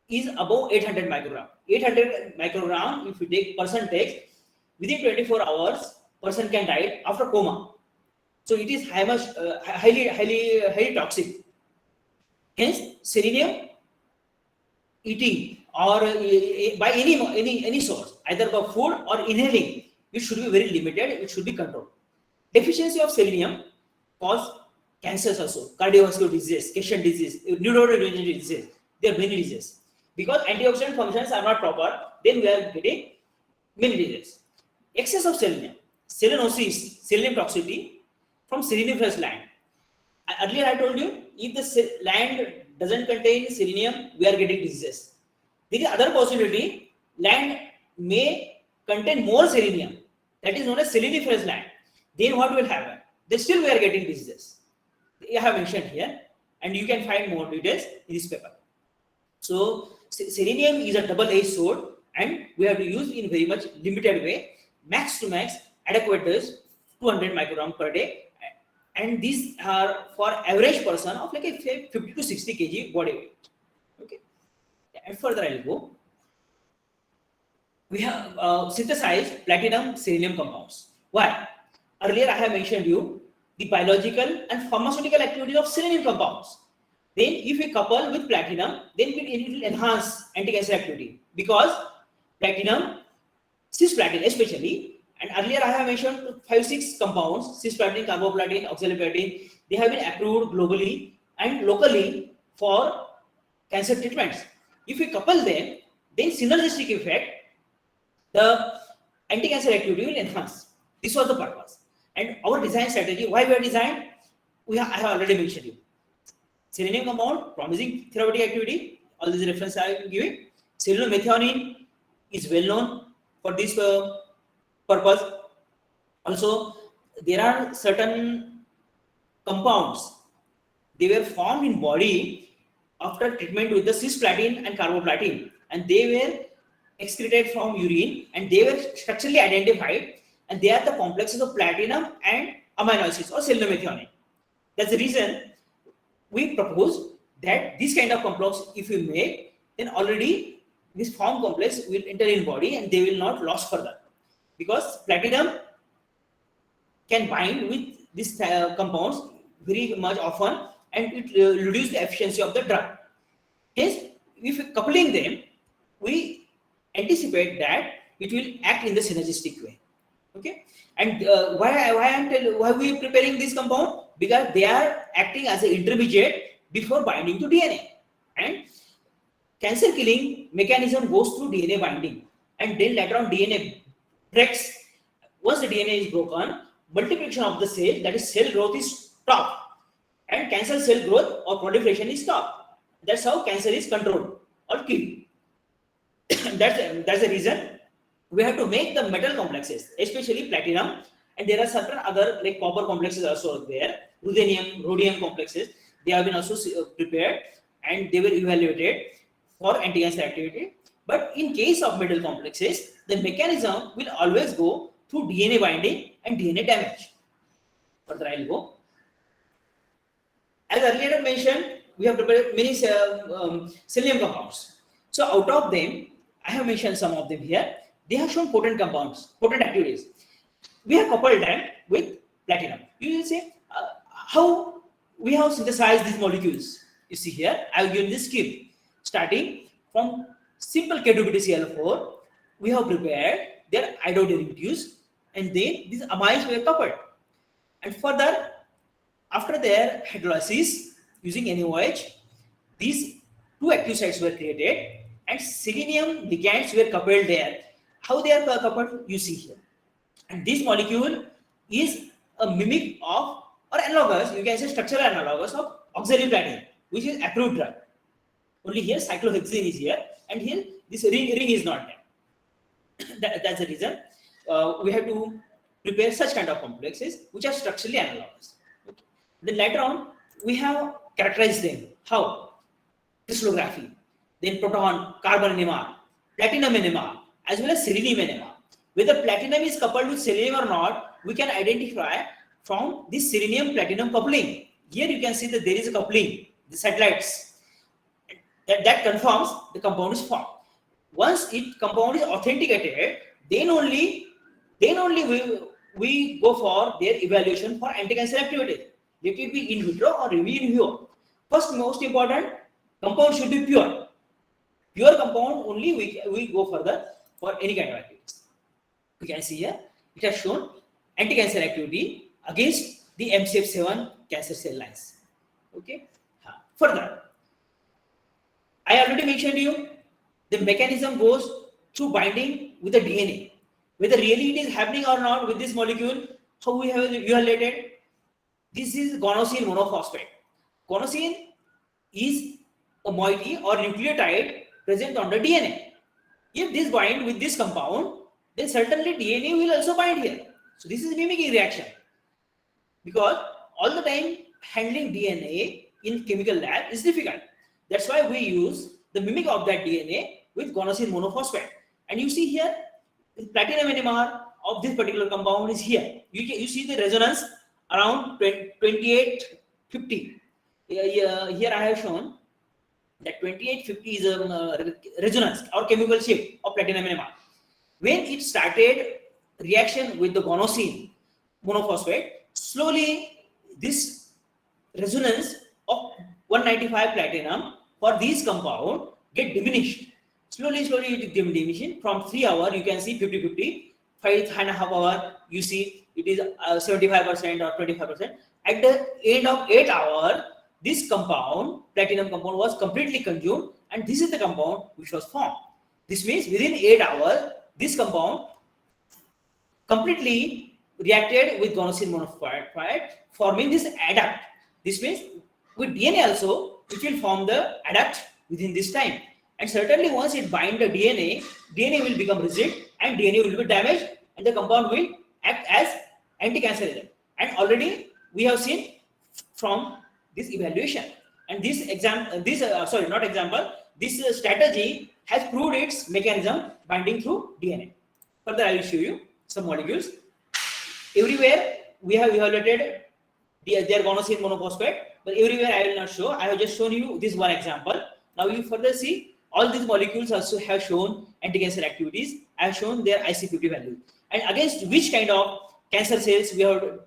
Speaker 3: is above 800 microgram. 800 microgram, if you take person takes, within 24 hours, person can die after coma. So it is highly toxic. Hence, selenium eating or by any source, either by food or inhaling, it should be very limited. It should be controlled. Deficiency of selenium cause cancers also, cardiovascular disease, Cushing disease, neurodegenerative disease. There are many diseases because antioxidant functions are not proper. Then we are getting Many reasons. Excess of selenium, selenosis, selenium toxicity from seleniferous land. Earlier I told you, if the land doesn't contain selenium, we are getting diseases. There is other possibility, land may contain more selenium, that is known as seleniferous land. Then what will happen? Then still we are getting diseases. I have mentioned here, and you can find more details in this paper. So selenium is a double-edged sword, and we have to use in very much limited way. Max to max adequate dose 200 microgram per day, and these are for average person of like a 50 to 60 kg body weight. Okay, and further I'll go. We have synthesized platinum selenium compounds. Why? Earlier I have mentioned you the biological and pharmaceutical activities of selenium compounds. Then if we couple with platinum, then it will enhance anti-cancer activity, because platinum, cisplatin especially, and earlier I have mentioned 5-6 compounds, cisplatin, carboplatin, oxaliplatin, they have been approved globally and locally for cancer treatments. If we couple them, then synergistic effect, the anti-cancer activity will enhance. This was the purpose. And our design strategy, why we are designed, I have already mentioned you. Selenium compound, promising therapeutic activity, all these references I am giving. Selenomethionine is well known for this purpose. Also, there are certain compounds, they were formed in body after treatment with the cisplatin and carboplatin, and they were excreted from urine, and they were structurally identified, and they are the complexes of platinum and amino acids or selenomethionine. That's the reason we propose that this kind of complex, if we make, then already this form complex will enter in body and they will not lose further, because platinum can bind with these compounds very much often, and it reduce the efficiency of the drug. Hence, if coupling them, we anticipate that it will act in the synergistic way. Okay, and why we are preparing this compound? Because they are acting as an intermediate before binding to DNA, and cancer killing mechanism goes through DNA binding, and then later on DNA breaks. Once the DNA is broken, multiplication of the cell, that is cell growth, is stopped, and cancer cell growth or proliferation is stopped. That's how cancer is controlled or killed. that's the reason we have to make the metal complexes, especially platinum, and there are certain other like copper complexes also there, ruthenium, rhodium complexes. They have been also prepared and they were evaluated for anti-cancer activity. But in case of metal complexes, the mechanism will always go through DNA binding and DNA damage. Further, I'll go. As earlier mentioned, we have prepared many selenium compounds. So out of them, I have mentioned some of them here. They have shown potent compounds, potent activities. We have coupled them with platinum. You will say how we have synthesized these molecules. You see here, I have given this scheme. Starting from simple K2BTCl4, we have prepared their iodo derivatives, and then these amines were coupled. And further, after their hydrolysis using NaOH, these two active sites were created, and selenium ligands were coupled there. How they are coupled, you see here. And this molecule is a mimic of, or analogous, you can say structural analogous of oxaliplatin, which is approved drug. Only here cyclohexane is here, and here this ring is not there. That's the reason we have to prepare such kind of complexes which are structurally analogous. Okay. Then later on, we have characterized them. How? Crystallography, then proton, carbon NMR, platinum NMR, as well as selenium NMR. Whether platinum is coupled with selenium or not, we can identify from this selenium platinum coupling. Here you can see that there is a coupling, the satellites. That confirms the compound is formed. Once compound is authenticated, then only we go for their evaluation for anti-cancer activity. Let it be in vitro or in vivo. First, most important, compound should be pure. Pure compound only we go further for any kind of activities. You can see here, it has shown anti-cancer activity against the MCF7 cancer cell lines. Okay. Further, I already mentioned you, the mechanism goes through binding with the DNA. whether really it is happening or not with this molecule, how we have evaluated. This is guanosine monophosphate. Guanosine is a moiety or nucleotide present on the DNA. If this bind with this compound, then certainly DNA will also bind here. So this is mimicking reaction, because all the time handling DNA in chemical lab is difficult. That's why we use the mimic of that DNA with guanosine monophosphate. And you see here, the platinum NMR of this particular compound is here. You see the resonance around 2850. Here I have shown that 2850 is a resonance or chemical shape of platinum NMR. When it started reaction with the guanosine monophosphate, slowly this resonance of 195 platinum for these compound get diminished. Slowly it is diminishing. From 3 hours you can see 50-50, 5.5 hours you see it is 75% or 25%. At the end of 8 hours, this compound, platinum compound, was completely consumed, and this is the compound which was formed. This means within 8 hours, this compound completely reacted with guanosine monophosphate, forming this adduct. This means with DNA also, it will form the adduct within this time. And certainly once it binds the DNA, DNA will become rigid and DNA will be damaged, and the compound will act as anti-cancer agent. And already we have seen from this evaluation, and this strategy has proved its mechanism binding through DNA. Further, I will show you some molecules. Everywhere we have evaluated their guanosine monophosphate, but everywhere I will not show. I have just shown you this one example. Now you further see all these molecules also have shown anti-cancer activities. I have shown their IC50 value, and against which kind of cancer cells we have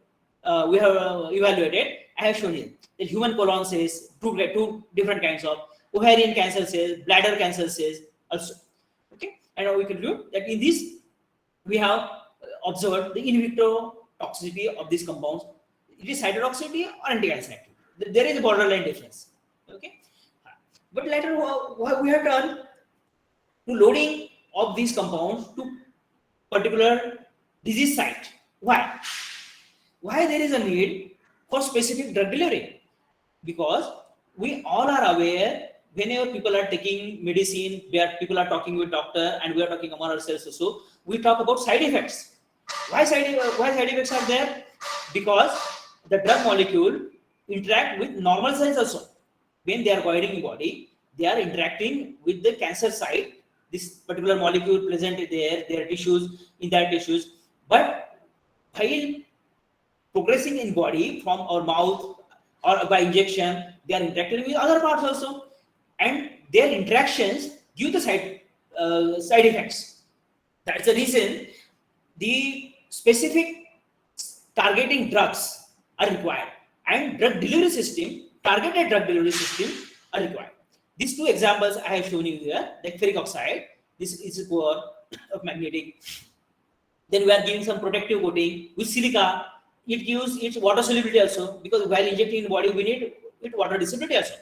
Speaker 3: evaluated. I have shown you the human colon cells, two different kinds of ovarian cancer cells, bladder cancer cells also. Okay, and now we can do that. In this, we have observed the in vitro toxicity of these compounds. It is cytotoxicity or anti-cancer activity. There is a borderline difference. Okay, but later what we have done to loading of these compounds to particular disease site. Why there is a need for specific drug delivery? Because we all are aware, whenever people are taking medicine, where people are talking with doctor, and we are talking among ourselves also, we talk about side effects. Why side effects are there? Because the drug molecule interact with normal cells also. When they are going in body, they are interacting with the cancer site. This particular molecule present there, their tissues, in their tissues. But while progressing in body from our mouth or by injection, they are interacting with other parts also, and their interactions give the side effects. That's the reason the specific targeting drugs are required, and targeted drug delivery system are required. These two examples I have shown you here, like ferric oxide. This is a core of magnetic. Then we are giving some protective coating with silica. It gives its water solubility also, because while injecting in the body, we need it water dissolubility also.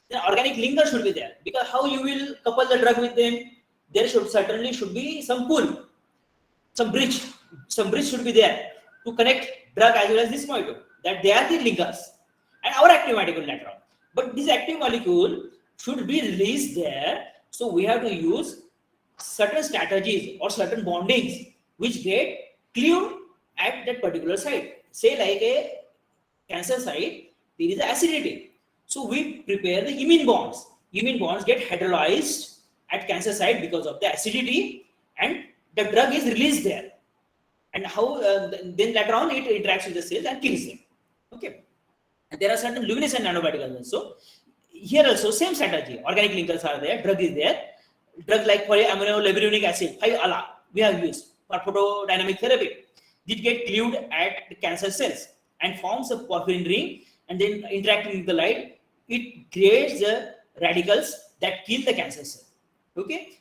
Speaker 3: Then organic linker should be there, because how you will couple the drug with them? There certainly should be some pool, some bridge should be there to connect drug as well as this molecule. That they are the linkers, and our active molecule later on. But this active molecule should be released there, so we have to use certain strategies or certain bondings which get cleaved at that particular site. Say like a cancer site, there is acidity. So we prepare the imine bonds. Imine bonds get hydrolyzed at cancer site because of the acidity, and the drug is released there. And how then later on it interacts with the cells and kills them. Okay. And there are certain luminescent nanoparticles also. Here also same strategy. Organic linkers are there, drug is there. Drug like polyaminolevuronic acid, 5-ALA, we have used for photodynamic therapy. It get cleaved at the cancer cells and forms a porphyrin ring, and then interacting with the light, it creates the radicals that kill the cancer cell. Okay,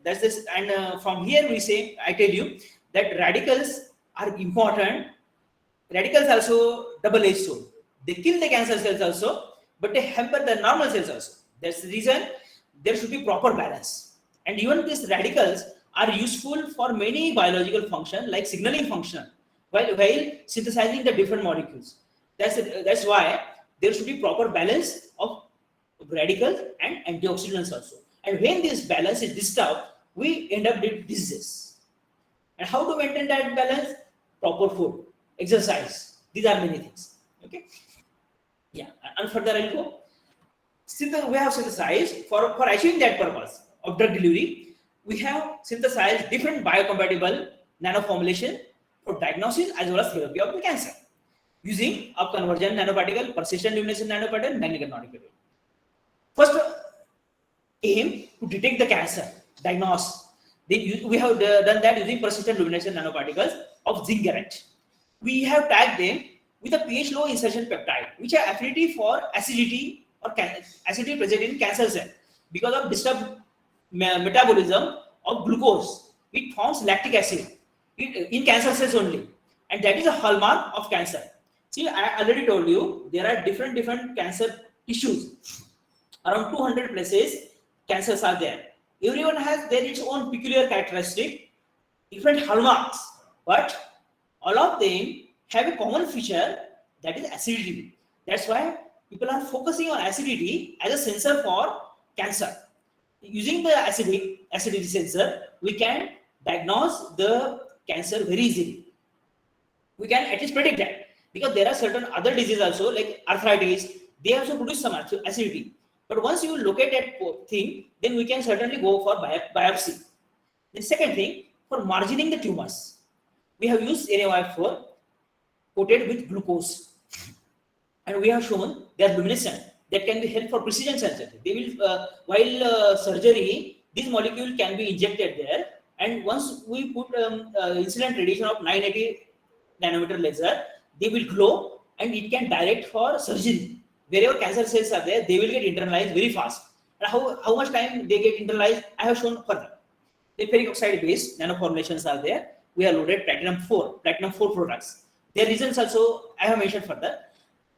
Speaker 3: that's this. And from here we say, I tell you that radicals are important. Radicals also double-edged sword. They kill the cancer cells also, but they hamper the normal cells also. That's the reason there should be proper balance. And even these radicals are useful for many biological functions like signaling function while synthesizing the different molecules. That's why there should be proper balance of radicals and antioxidants also. And when this balance is disturbed, we end up with diseases. And how to maintain that balance? Proper food, exercise. These are many things. Okay. Yeah. And further I'll go. We have synthesized for achieving that purpose of drug delivery. We have synthesized different biocompatible nanoformulation for diagnosis as well as therapy of the cancer using upconversion nanoparticle, persistent luminescent nanoparticle, magnetic nanoparticle. First aim to detect the cancer, diagnose. We have done that using persistent luminescent nanoparticles of zinc garnet. We have tagged them with a pH low insertion peptide, which have affinity for acidity or acidity present in cancer cell. Because of disturbed metabolism of glucose, it forms lactic acid in cancer cells only, and that is a hallmark of cancer. See, I already told you there are different cancer tissues. Around 200 places cancers are there. Everyone has their its own peculiar characteristic, different hallmarks, but all of them have a common feature, that is acidity. That's why people are focusing on acidity as a sensor for cancer. Using the acidity sensor, we can diagnose the cancer very easily. We can at least predict that, because there are certain other diseases also like arthritis. They also produce some acidity. But once you locate that thing, then we can certainly go for biopsy. The second thing, for margining the tumors, we have used NaOH4 coated with glucose, and we have shown they are luminescent. That can be helpful for precision surgery. They will, while surgery, this molecule can be injected there, and once we put incident radiation of 980 nanometer laser, they will glow, and it can direct for surgery. Wherever cancer cells are there, they will get internalized very fast. And how much time they get internalized, I have shown further. The ferric oxide based nanoformulations are there. We have loaded platinum 4 products. Their results also I have mentioned further.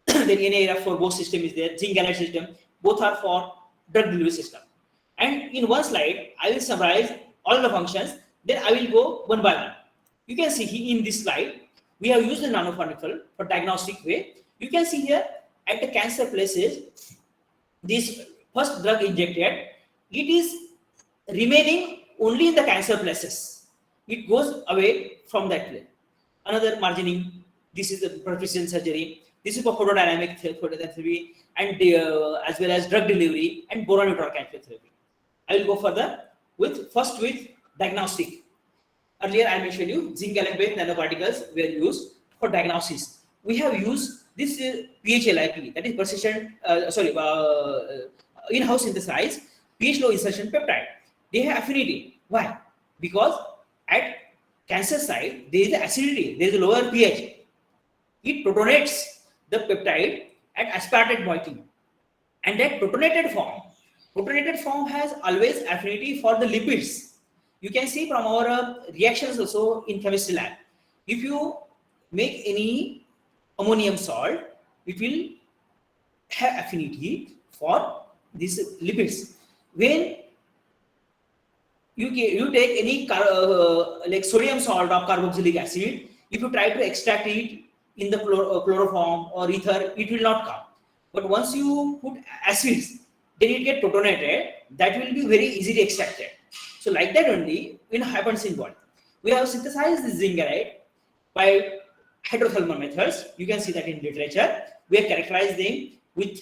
Speaker 3: Then NARF4 both system is there, zinc galate system, both are for drug delivery system. And in one slide, I will summarize all the functions, then I will go one by one. You can see here in this slide, we have used the nanoparticle for diagnostic way. You can see here at the cancer places, this first drug injected, it is remaining only in the cancer places. It goes away from that place. Another margining, this is the precision surgery. This is for photodynamic therapy and as well as drug delivery and boron neutral cancer therapy. I will go further with diagnostic. Earlier I mentioned you zinc galate based nanoparticles were used for diagnosis. We have used this PHLIP, that is persistent in-house synthesized pH low insertion peptide. They have affinity. Why? Because at cancer site there is acidity, there is a lower pH. It protonates the peptide at aspartate moiety, and that protonated form has always affinity for the lipids. You can see from our reactions also in chemistry lab. If you make any ammonium salt, it will have affinity for these lipids. When you take any like sodium salt or carboxylic acid, if you try to extract it in the chloroform or ether, it will not come. But once you put acids, then it get protonated. That will be very easily extracted. So like that only when happens in body. We have synthesized the zinc galate by hydrothermal methods. You can see that in literature. We have characterized them with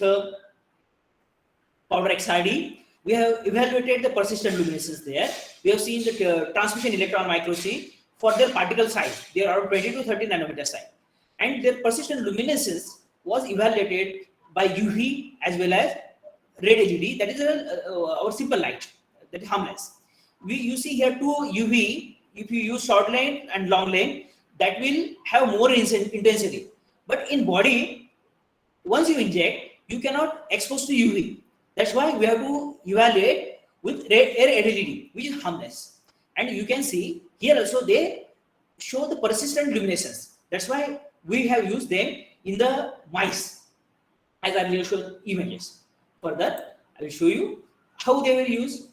Speaker 3: powder XRD. We have evaluated the persistent luminescence there. We have seen the transmission electron microscopy for their particle size. They are around 20 to 30 nanometer size. And their persistent luminescence was evaluated by UV as well as red LED, that is our simple light, that is harmless. You see here two UV, if you use short length and long length, that will have more intensity. But in body, once you inject, you cannot expose to UV. That's why we have to evaluate with red LED, which is harmless. And you can see here also they show the persistent luminescence. That's why we have used them in the mice, as I will show images. Further, I will show you how they were used.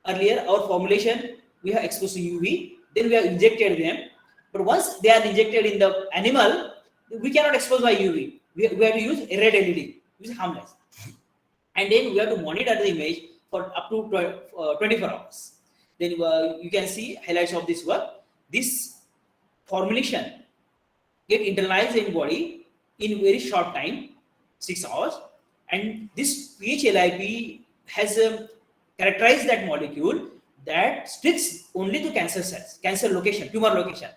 Speaker 3: Earlier, our formulation we have exposed to UV, then we have injected them. But once they are injected in the animal, we cannot expose by UV. We have to use a red LED, which is harmless. And then we have to monitor the image for up to 24 hours. Then you can see highlights of this work. This formulation get internalized in body in very short time, 6 hours. And this PHLIP has characterized that molecule that sticks only to cancer cells, cancer location, tumor location.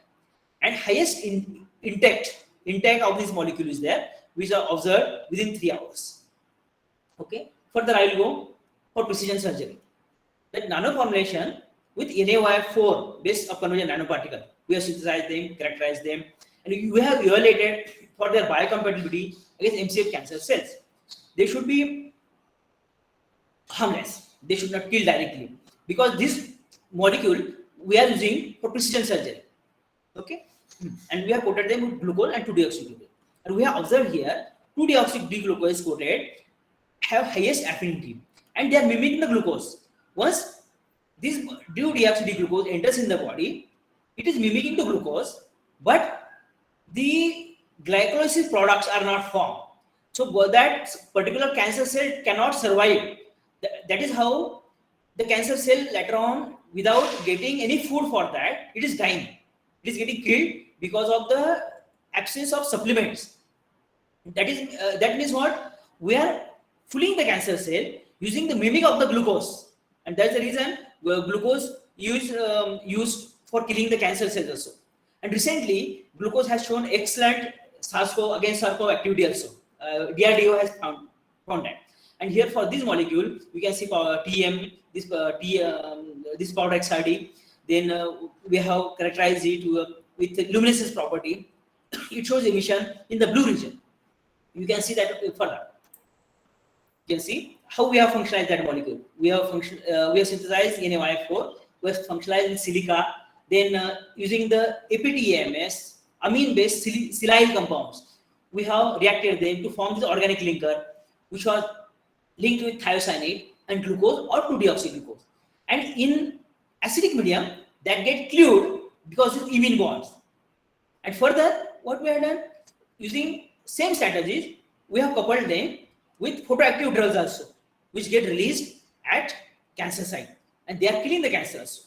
Speaker 3: And highest intake of this molecule is there, which are observed within 3 hours. Okay. Further, I will go for precision surgery. That nano formulation with NaOF4 based of convergent nanoparticle, we have synthesized them, characterized them, and we have evaluated for their biocompatibility against MCF cancer cells. They should be harmless. They should not kill directly, because this molecule we are using for precision surgery. Okay, and we have coated them with glucose and 2-deoxyglucose. And we have observed here 2-deoxyglucose coated have highest affinity, and they are mimicking the glucose. Once this 2-deoxyglucose enters in the body, it is mimicking the glucose, but the glycolysis products are not formed. So that particular cancer cell cannot survive. That is how the cancer cell later on, without getting any food for that, it is dying. It is getting killed because of the absence of supplements. That means what? We are fooling the cancer cell using the mimic of the glucose, and that's the reason glucose used for killing the cancer cells also. And recently, glucose has shown excellent SARS-CoV activity also. DRDO has found that. And here for this molecule, we can see TM, this powder XRD. Then we have characterized it with luminescence property. It shows emission in the blue region. You can see that further. You can see how we have functionalized that molecule. We have synthesized NaOF4. We have functionalized in silica. Then using the APTAMS, amine-based silyl compounds, we have reacted them to form this organic linker, which was linked with thiocyanate and glucose or 2-deoxyglucose. And in acidic medium, that get glued because of imine bonds. And further, what we have done, using same strategies, we have coupled them with photoactive drugs also, which get released at cancer site, and they are killing the cancer also.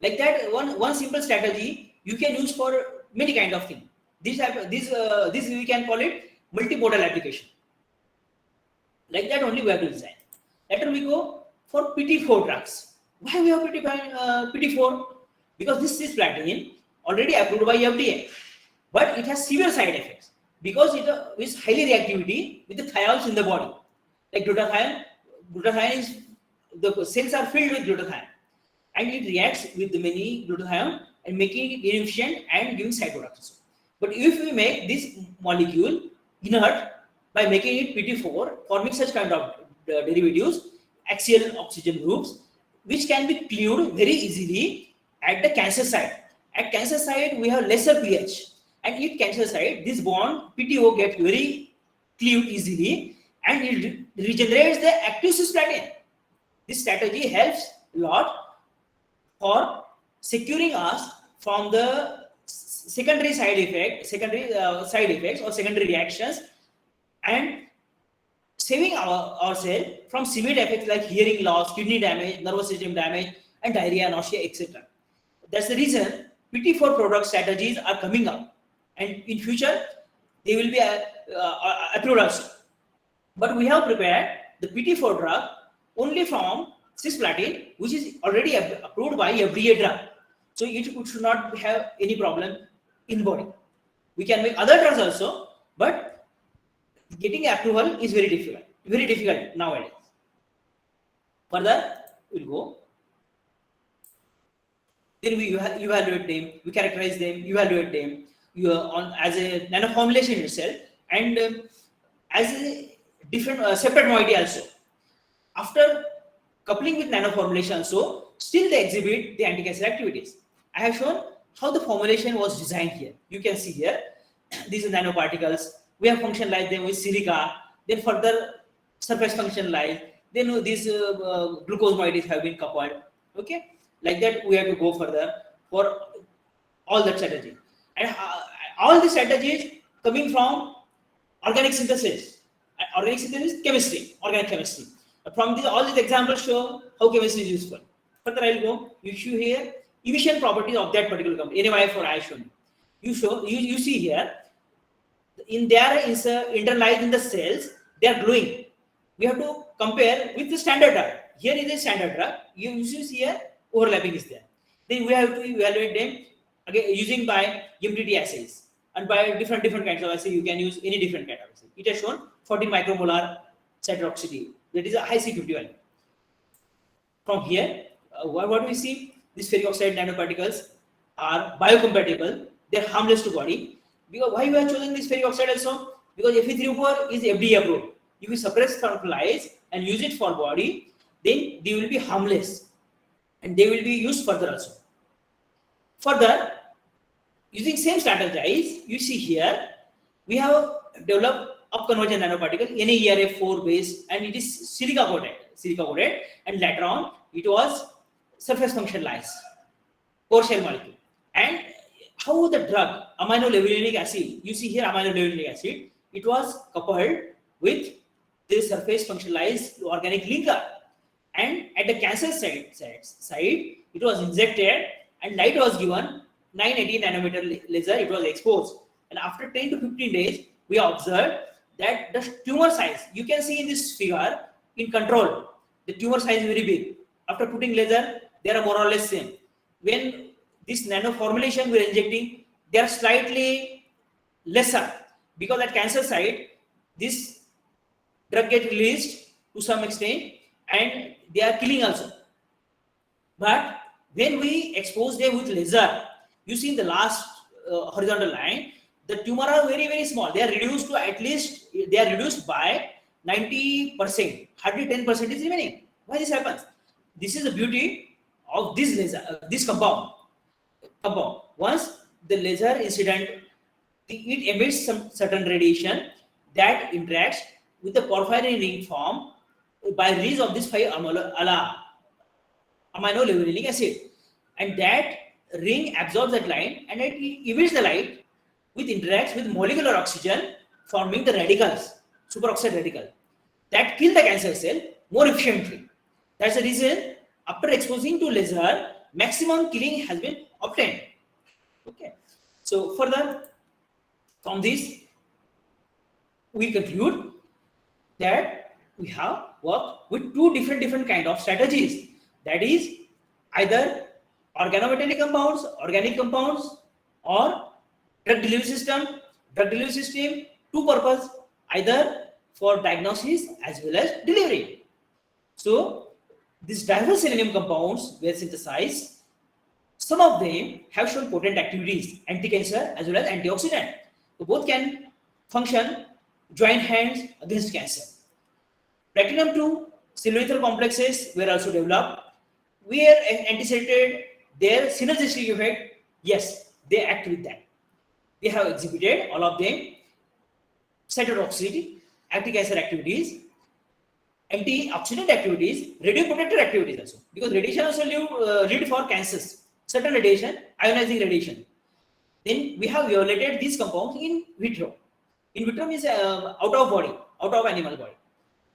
Speaker 3: Like that, one simple strategy you can use for many kind of things. This we can call it multimodal application. Like that only we have to design. Later we go for PT4 drugs. Why we have PT4? Because this cisplatin already approved by FDA, but it has severe side effects because it is highly reactivity with the thiols in the body. Like glutathione is, the cells are filled with glutathione, and it reacts with the many glutathione and making it inefficient and giving side products. But if we make this molecule inert by making it PT4, forming such kind of derivatives, axial oxygen groups, which can be cleaved very easily at the cancer site. At cancer site, we have lesser pH, and at cancer site, this bond PTO gets very cleaved easily, and it regenerates the active cisplatin. This strategy helps a lot for securing us from the secondary side effects or secondary reactions, and saving ourselves from severe effects like hearing loss, kidney damage, nervous system damage, and diarrhea, nausea, etc. That's the reason PT4 product strategies are coming up, and in future they will be approved also. But we have prepared the PT4 drug only from cisplatin, which is already approved by FDA drug. So it should not have any problem in body. We can make other drugs also, but getting approval is very difficult nowadays. Further, we'll go. Then we evaluate them, we characterize them, evaluate them as a nano formulation itself, and as a different separate moiety also. After coupling with nano formulation also, still they exhibit the anti-cancer activities. I have shown how the formulation was designed here. You can see here, these are nanoparticles. We have functionalized them with silica, then further surface functionalized, then these glucose moieties have been coupled. Okay, Like that, we have to go further for all that strategy. And all the strategies coming from organic synthesis. Organic synthesis, chemistry, organic chemistry. From these, all these examples show how chemistry is useful. Further, I'll go. You show here emission properties of that particular company. Anyway, for I shown you see here in there is internalized in the cells. They are glowing. We have to compare with the standard drug. Here is a standard drug. You see here overlapping is there. Then we have to evaluate them again using by Mtd assays, and by different kinds of assay. You can use any different kind of assay. It has shown 14 micromolar cytotoxicity. That is a high C50 value. From here, what do we see? These ferric oxide nanoparticles are biocompatible. They are harmless to body. Because why we are choosing this ferric oxide also? Because Fe3O4 is FDA approved. If you suppress fertilize and use it for body, then they will be harmless, and they will be used further also. Further, using same strategize, you see here we have developed up-conversion nanoparticle NAERF4 base, and it is silica coated, and later on it was surface functionalized core shell molecule. And how the drug amino levulinic acid, you see here amino levulinic acid, it was coupled with this surface functionalized organic linker, and at the cancer site it was injected and light was given 980 nanometer laser. It was exposed, and after 10 to 15 days we observed that the tumor size, you can see in this figure in control, the tumor size is very big. After putting laser, they are more or less same. When this nano formulation we are injecting, they are slightly lesser, because at cancer site this drug get released to some extent and they are killing also. But when we expose them with laser, you see in the last horizontal line, the tumor are very small. They are reduced to at least, they are reduced by 90%. Hardly 10% is remaining. Why this happens? This is the beauty of this laser, this compound. Once the laser incident, it emits some certain radiation that interacts with the porphyrin ring form by release of this 5 amino levulinic acid, and that ring absorbs that light and it emits the light which interacts with molecular oxygen, forming the radicals, superoxide radical, that kill the cancer cell more efficiently. That's the reason after exposing to laser, maximum killing has been obtained. Okay. So further, from this, we conclude that we have worked with two different kind of strategies. That is either organometallic compounds, organic compounds, or drug delivery system. Drug delivery system, two purpose, either for diagnosis as well as delivery. So these diverse selenium compounds were synthesized. Some of them have shown potent activities, anti-cancer as well as antioxidant. So both can function joint hands against cancer. Platinum-2 silver complexes were also developed. We are anticipated their synergistic effect. Yes, they act with that. We have exhibited all of them: cytotoxicity, anti-cancer activities, antioxidant activities, radioprotective activities also. Because radiation also lead for cancers. Certain radiation, ionizing radiation. Then we have violated these compounds in vitro. In vitro means out of body, out of animal body.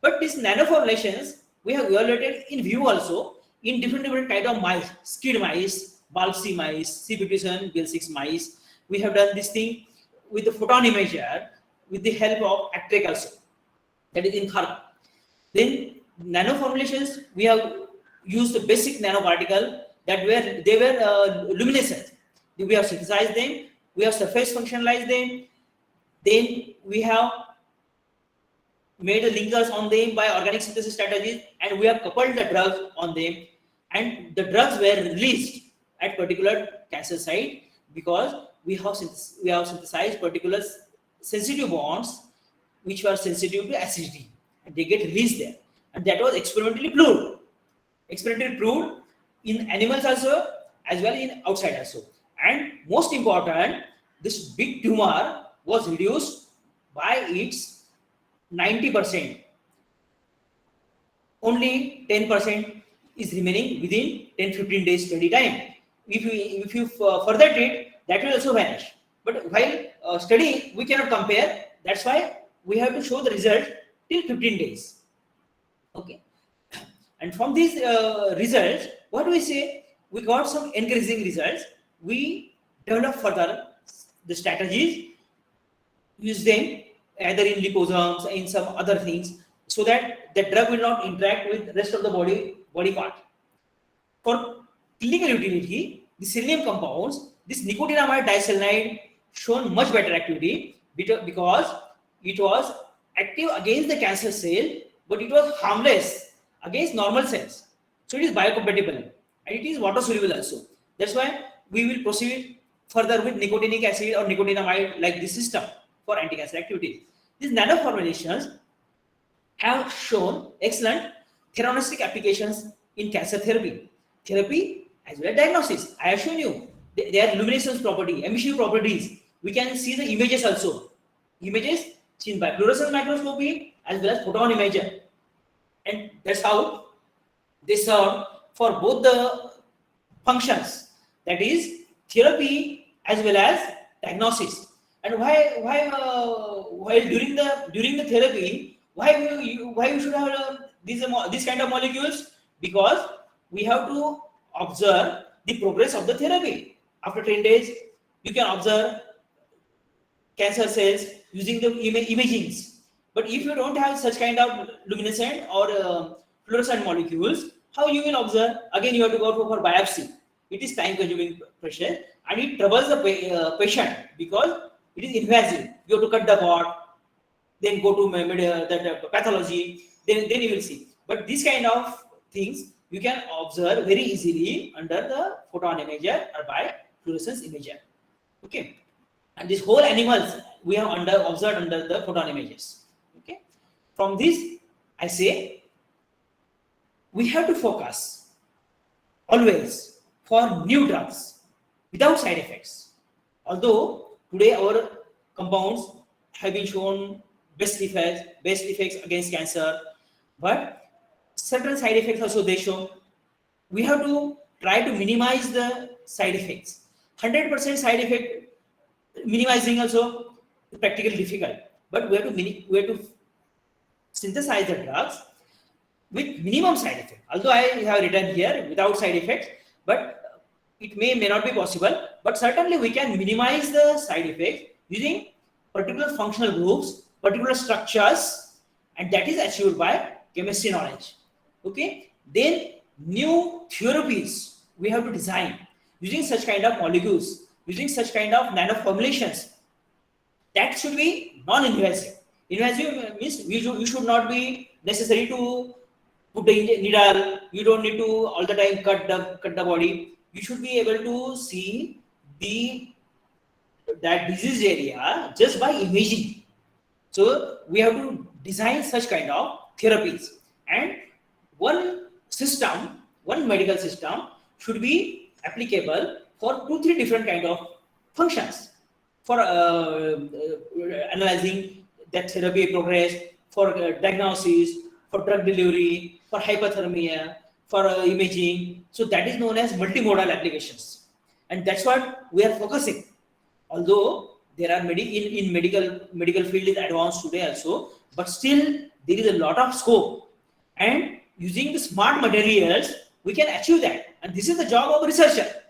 Speaker 3: But these nanoformulations we have violated in vivo also in different kind of mice, skid mice, BARC mice, C57, BL6 mice. We have done this thing with the photon imager with the help of ACTREC also, that is in Khark. Then nanoformulations, we have used the basic nanoparticle that were luminescent. We have synthesized them, we have surface functionalized them, then we have made the linkers on them by organic synthesis strategies, and we have coupled the drugs on them, and the drugs were released at particular cancer site because we have synthesized particular sensitive bonds which were sensitive to acidity, and they get released there, and that was experimentally proved in animals also as well in outside also. And most important, this big tumor was reduced by its 90%. Only 10% is remaining within 10-15 days study time. If you further treat, that will also vanish. But while studying, we cannot compare. That's why we have to show the result till 15 days. Okay. And from these results, what do we say? We got some encouraging results. We develop further the strategies, use them either in liposomes, in some other things, so that the drug will not interact with the rest of the body part. For clinical utility, the selenium compounds, this nicotinamide diselenide shown much better activity because it was active against the cancer cell, but it was harmless against normal cells. So it is biocompatible and it is water soluble also. That's why we will proceed further with nicotinic acid or nicotinamide like this system for anti-cancer activities. These nano formulations have shown excellent theranostic applications in cancer therapy as well as diagnosis. I have shown you their luminescence property, emissive properties. We can see the images also. Images seen by fluorescence microscopy as well as photon imager. And that's how they serve for both the functions, that is therapy as well as diagnosis. And while during the therapy, why you should have these kind of molecules? Because we have to observe the progress of the therapy. After 10 days, you can observe cancer cells using the imagings. But if you don't have such kind of luminescent or fluorescent molecules, how you will observe? Again, you have to go for biopsy. It is time-consuming process and it troubles the patient because it is invasive. You have to cut the cord, then go to the pathology, then you will see. But this kind of things you can observe very easily under the photon imager or by fluorescence imager. Okay, and these whole animals we have observed under the photon images. Okay, from this I say we have to focus always for new drugs without side effects. Although today our compounds have been shown best effects against cancer, but certain side effects also they show. We have to try to minimize the side effects. 100% side effect minimizing also practically difficult, but we have to synthesize the drugs with minimum side effect. Although I have written here without side effects, but it may not be possible, but certainly we can minimize the side effects using particular functional groups, particular structures, and that is achieved by chemistry knowledge. Okay, then new therapies we have to design using such kind of molecules, using such kind of nano formulations. That should be non-invasive. Invasive means you should not be necessary to put the needle. You don't need to all the time cut the body. You should be able to see that disease area just by imaging. So we have to design such kind of therapies, and one medical system should be applicable for 2-3 different kind of functions for analyzing that therapy progress, for diagnosis, for drug delivery, for hypothermia, for imaging. So that is known as multimodal applications, and that's what we are focusing. Although there are in medical field is advanced today also, but still there is a lot of scope, and using the smart materials we can achieve that. And this is the job of a researcher,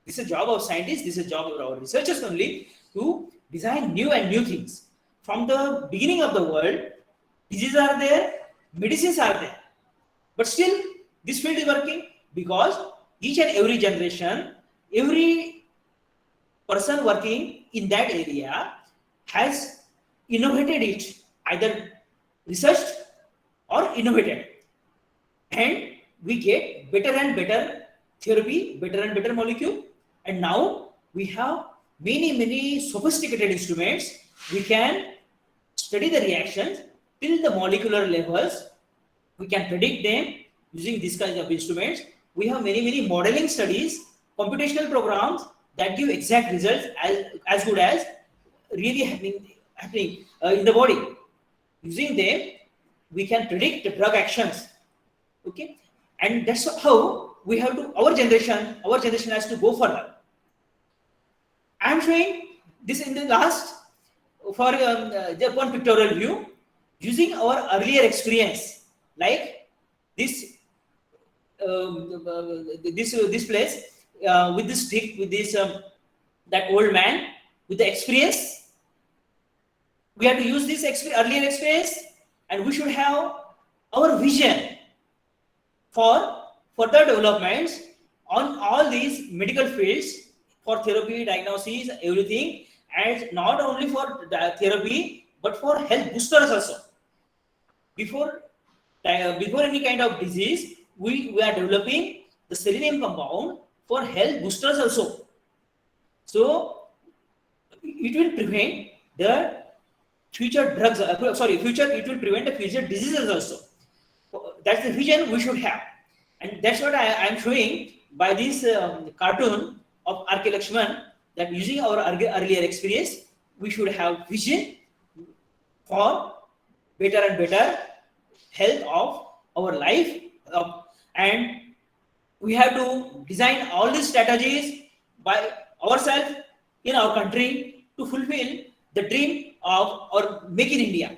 Speaker 3: this is the job of scientists, this is the job of our researchers only, to design new things. From the beginning of the world, diseases are there, medicines are there, but still this field is working because each and every generation, every person working in that area has innovated it, either researched or innovated, and we get better and better therapy, better and better molecule. And now we have many sophisticated instruments. We can study the reactions till the molecular levels. We can predict them using this kind of instruments. We have many modeling studies, computational programs that give exact results as good as really happening in the body. Using them, we can predict the drug actions. Okay, And that's how we have to, our generation has to go further. I am showing this in the last, for just one pictorial view, using our earlier experience, like this this place with this stick, with this that old man with the experience. We have to use this earlier experience, and we should have our vision for further developments on all these medical fields, for therapy, diagnosis, everything, and not only for therapy but for health boosters also. Before any kind of disease, we are developing the selenium compound for health boosters also. So it will prevent the future drugs. It will prevent the future diseases also. That's the vision we should have, and that's what I am showing by this cartoon of R.K. Lakshman, that using our earlier experience, we should have vision for better and better health of our life, and we have to design all these strategies by ourselves in our country to fulfill the dream of our Make in India.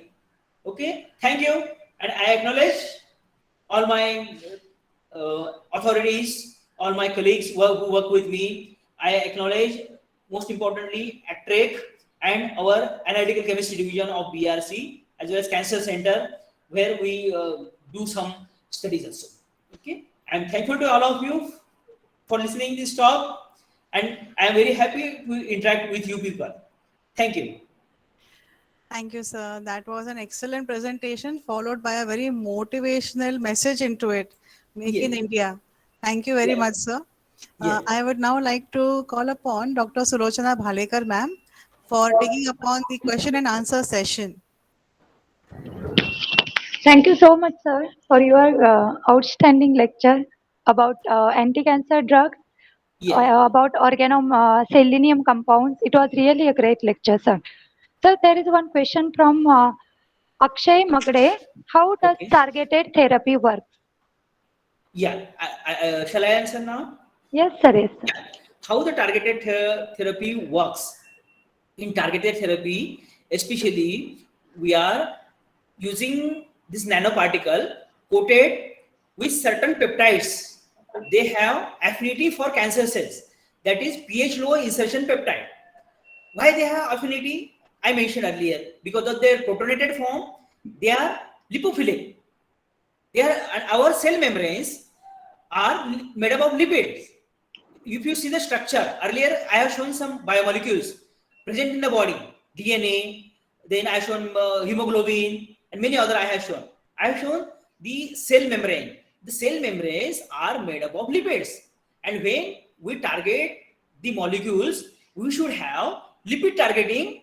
Speaker 3: Okay, thank you, and I acknowledge all my authorities, all my colleagues who work with me. I acknowledge, most importantly, ACTREC and our analytical chemistry division of BARC, as well as Cancer Center, where we do some studies also. Okay, I'm thankful to all of you for listening this talk, and I'm very happy to interact with you people. Thank you.
Speaker 1: Thank you, sir. That was an excellent presentation, followed by a very motivational message into it. Make in
Speaker 3: Yes.
Speaker 1: India. Thank you very
Speaker 3: Yes.
Speaker 1: much, sir.
Speaker 3: Yes.
Speaker 1: I would now like to call upon Dr. Sulochana Bhalekar, ma'am, for taking upon the question and answer session.
Speaker 5: Thank you so much, sir, for your outstanding lecture about anti-cancer drugs,
Speaker 3: Yes.
Speaker 5: about selenium compounds. It was really a great lecture, sir. Sir, there is one question from Akshay Magde. How does
Speaker 3: Okay.
Speaker 5: targeted therapy work?
Speaker 3: Yeah. Shall I answer now?
Speaker 5: Yes, sir. Yes, sir.
Speaker 3: How the targeted therapy works? In targeted therapy, especially, we are using this nanoparticle coated with certain peptides. They have affinity for cancer cells. That is pH low insertion peptide. Why they have affinity? I mentioned earlier, because of their protonated form, they are lipophilic. They are, our cell membranes are made up of lipids. If you see the structure, earlier I have shown some biomolecules present in the body, DNA, then I have shown hemoglobin, and many other I have shown. I have shown the cell membrane. The cell membranes are made up of lipids. And when we target the molecules, we should have lipid targeting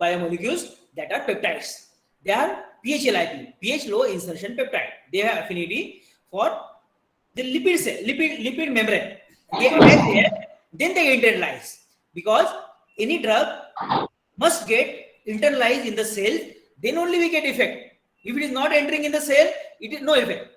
Speaker 3: biomolecules that are peptides. They are PHLIP, pH low insertion peptide. They have affinity for the lipid membrane. They attach there, then they internalize, because any drug must get internalized in the cell, then only we get effect. If it is not entering in the cell, it is no effect.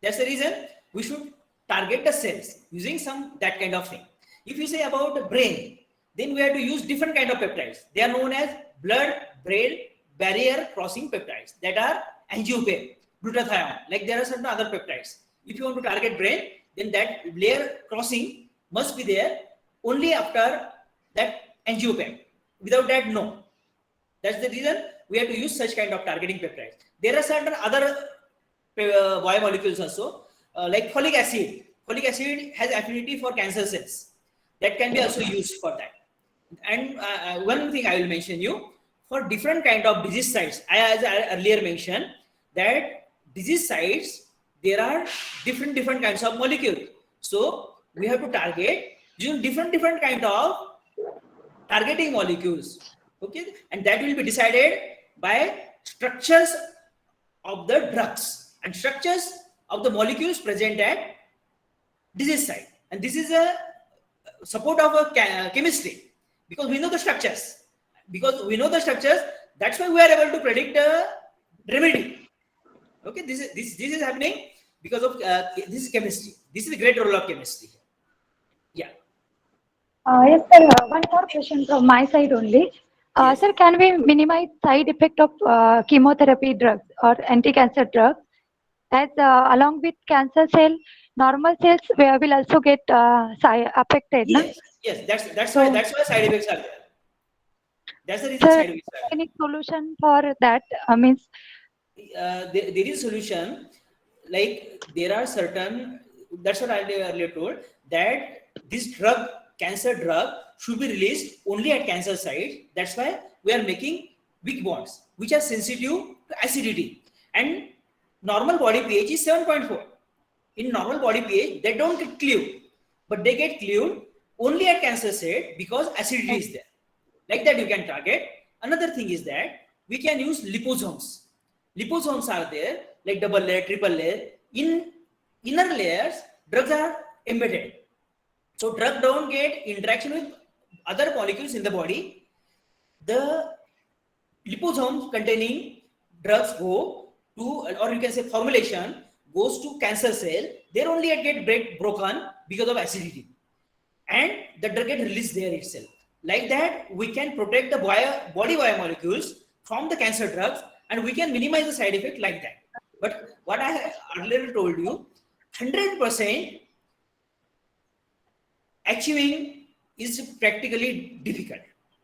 Speaker 3: That's the reason we should target the cells using that kind of thing. If you say about the brain, then we have to use different kind of peptides. They are known as blood-brain barrier crossing peptides, that are angiotensin, glutathione. Like there are certain other peptides. If you want to target brain, then that layer crossing must be there only after that angiotensin. Without that, no. That's the reason we have to use such kind of targeting peptides. There are certain other biomolecules also, like folic acid. Folic acid has affinity for cancer cells. That can be also used for that. And one thing I will mention you, for different kind of disease sites, as I earlier mentioned, that disease sites, there are different kinds of molecules. So we have to target using different kind of targeting molecules. Okay, and that will be decided by structures of the drugs and structures of the molecules present at disease site. And this is a support of a chemistry, because we know the structures. Because we know the structures, that's why we are able to predict a remedy. Okay, this is happening because of this is chemistry. This is the great role of chemistry. Yeah.
Speaker 5: Yes, sir. One more question from my side only.
Speaker 3: Yes.
Speaker 5: Sir, can we minimize side effect of chemotherapy drugs or anti-cancer drugs? As along with cancer cell, normal cells will also get affected, na?
Speaker 3: Yes. Yes. That's
Speaker 5: So,
Speaker 3: why side effects are there. That's the reason
Speaker 5: sir,
Speaker 3: side effects are there.
Speaker 5: any solution for that? Means,
Speaker 3: There is solution. Like there are certain. That's what I earlier told, that this cancer drug, should be released only at cancer site. That's why we are making weak bonds, which are sensitive to acidity. And normal body pH is 7.4. In normal body pH, they don't get cleaved, but they get cleaved only at cancer site because acidity is there. Like that, you can target. Another thing is that we can use liposomes. Liposomes are there, like double layer, triple layer. In inner layers, drugs are embedded. So drug don't get interaction with other molecules in the body. The liposomes containing drugs go to, or you can say formulation goes to cancer cell. There only it get broken because of acidity, and the drug get released there itself. Like that, we can protect the body biomolecules from the cancer drugs, and we can minimize the side effect like that. But what I earlier told you, 100% achieving is practically difficult.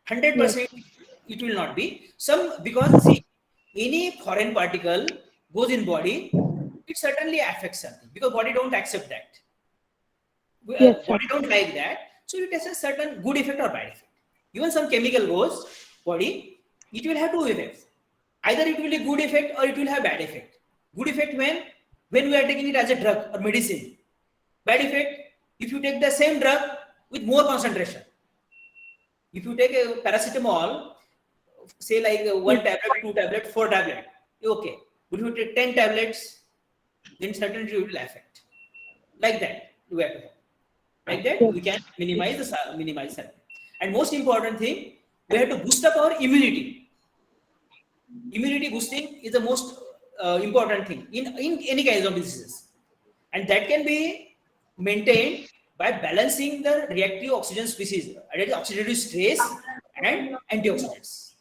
Speaker 3: 100% it will not be. Because see, any foreign particle goes in body, it certainly affects something, because body don't accept that.
Speaker 5: yes, sir.
Speaker 3: Body don't like that, so it has a certain good effect or bad effect. Even some chemical goes body, it will have two effects. Either it will be good effect or it will have bad effect. Good effect when we are taking it as a drug or medicine. Bad effect if you take the same drug with more concentration. If you take a paracetamol, say like one tablet, two tablet, four tablet, okay. But if you take 10 tablets, then certainly it will affect. Like that, we have to have. Like that, we can minimize that. And most important thing, we have to boost up our immunity. Immunity boosting is the most important thing in any kinds of diseases, and that can be maintained by balancing the reactive oxygen species, that is oxidative stress and antioxidants.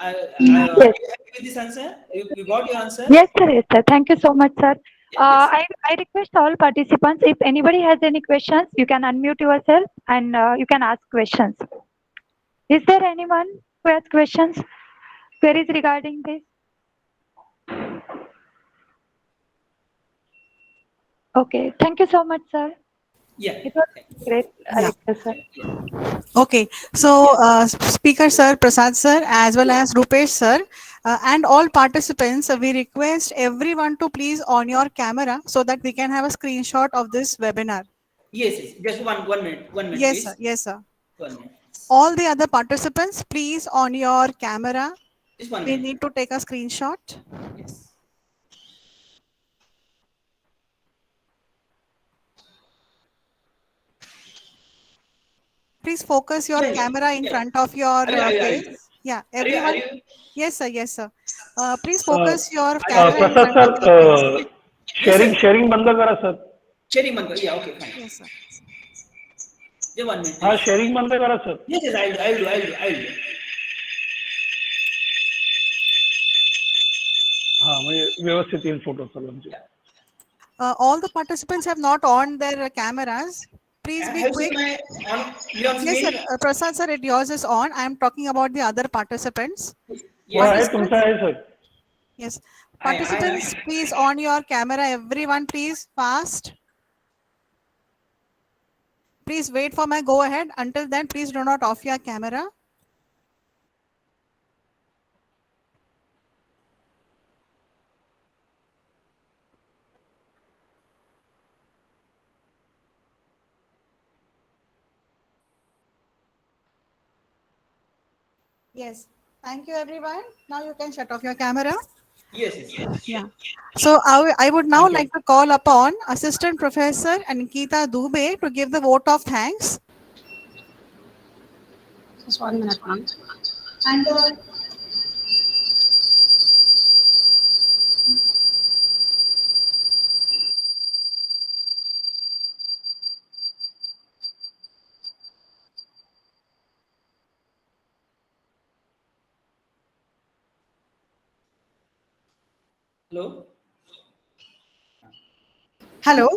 Speaker 3: Are you
Speaker 5: Yes.
Speaker 3: happy with this answer? You got your answer?
Speaker 5: Yes, sir. Yes, sir. Thank you so much, sir.
Speaker 3: Yes.
Speaker 5: I request all participants, if anybody has any questions, you can unmute yourself and you can ask questions. Is there anyone who has questions, queries regarding this? Okay. Thank you so much, sir.
Speaker 3: Yeah.
Speaker 5: It was great
Speaker 1: Yeah.
Speaker 5: lecture, sir.
Speaker 1: Okay, so Speaker Sir, Prasad Sir, as well as Rupesh Sir, and all participants, we request everyone to please on your camera so that we can have a screenshot of this webinar.
Speaker 3: Yes. Just one minute. 1 minute,
Speaker 1: Yes, sir.
Speaker 3: please.
Speaker 1: Yes, sir.
Speaker 3: 1 minute.
Speaker 1: All the other participants, please on your camera.
Speaker 3: Just 1
Speaker 1: We
Speaker 3: minute.
Speaker 1: need to take a screenshot.
Speaker 3: Yes.
Speaker 1: Please focus your camera in front of your face. Yeah,
Speaker 3: Are
Speaker 1: everyone.
Speaker 3: you?
Speaker 1: Yes, sir. Yes, sir. Please
Speaker 2: Uh,
Speaker 1: focus your camera in
Speaker 2: Prasad
Speaker 1: front of your face.
Speaker 2: sir,
Speaker 3: Yes, sir.
Speaker 2: sharing बंद करा sir.
Speaker 3: Sharing band. Yeah, okay, fine.
Speaker 1: Yes, sir.
Speaker 3: Just 1 minute,
Speaker 2: हाँ
Speaker 3: please.
Speaker 2: sharing बंद करा sir.
Speaker 3: Yes, I'll do.
Speaker 2: हाँ म्हणजे व्यवस्थित येईल photo सगळ्यांचे.
Speaker 1: All the participants have not on their cameras. Please be
Speaker 3: Have you
Speaker 1: quick.
Speaker 3: seen my on
Speaker 1: Yes, sir.
Speaker 3: screen?
Speaker 1: Prasad sir, yours is on. I am talking about the other participants.
Speaker 2: हो आहे
Speaker 3: Yes.
Speaker 2: तुमचा आहे sir.
Speaker 1: Yes.
Speaker 3: I
Speaker 1: Participants, please on your camera. Everyone, please fast. Please wait for my go ahead. Until then, please do not off your camera. Yes. Thank you, everyone. Now you can shut off your camera.
Speaker 3: Yes.
Speaker 1: Yeah. So I would now like to call upon Assistant Professor Ankita Dubey to give the vote of thanks.
Speaker 6: Just 1 minute, ma'am. And
Speaker 3: Hello.
Speaker 1: Hello.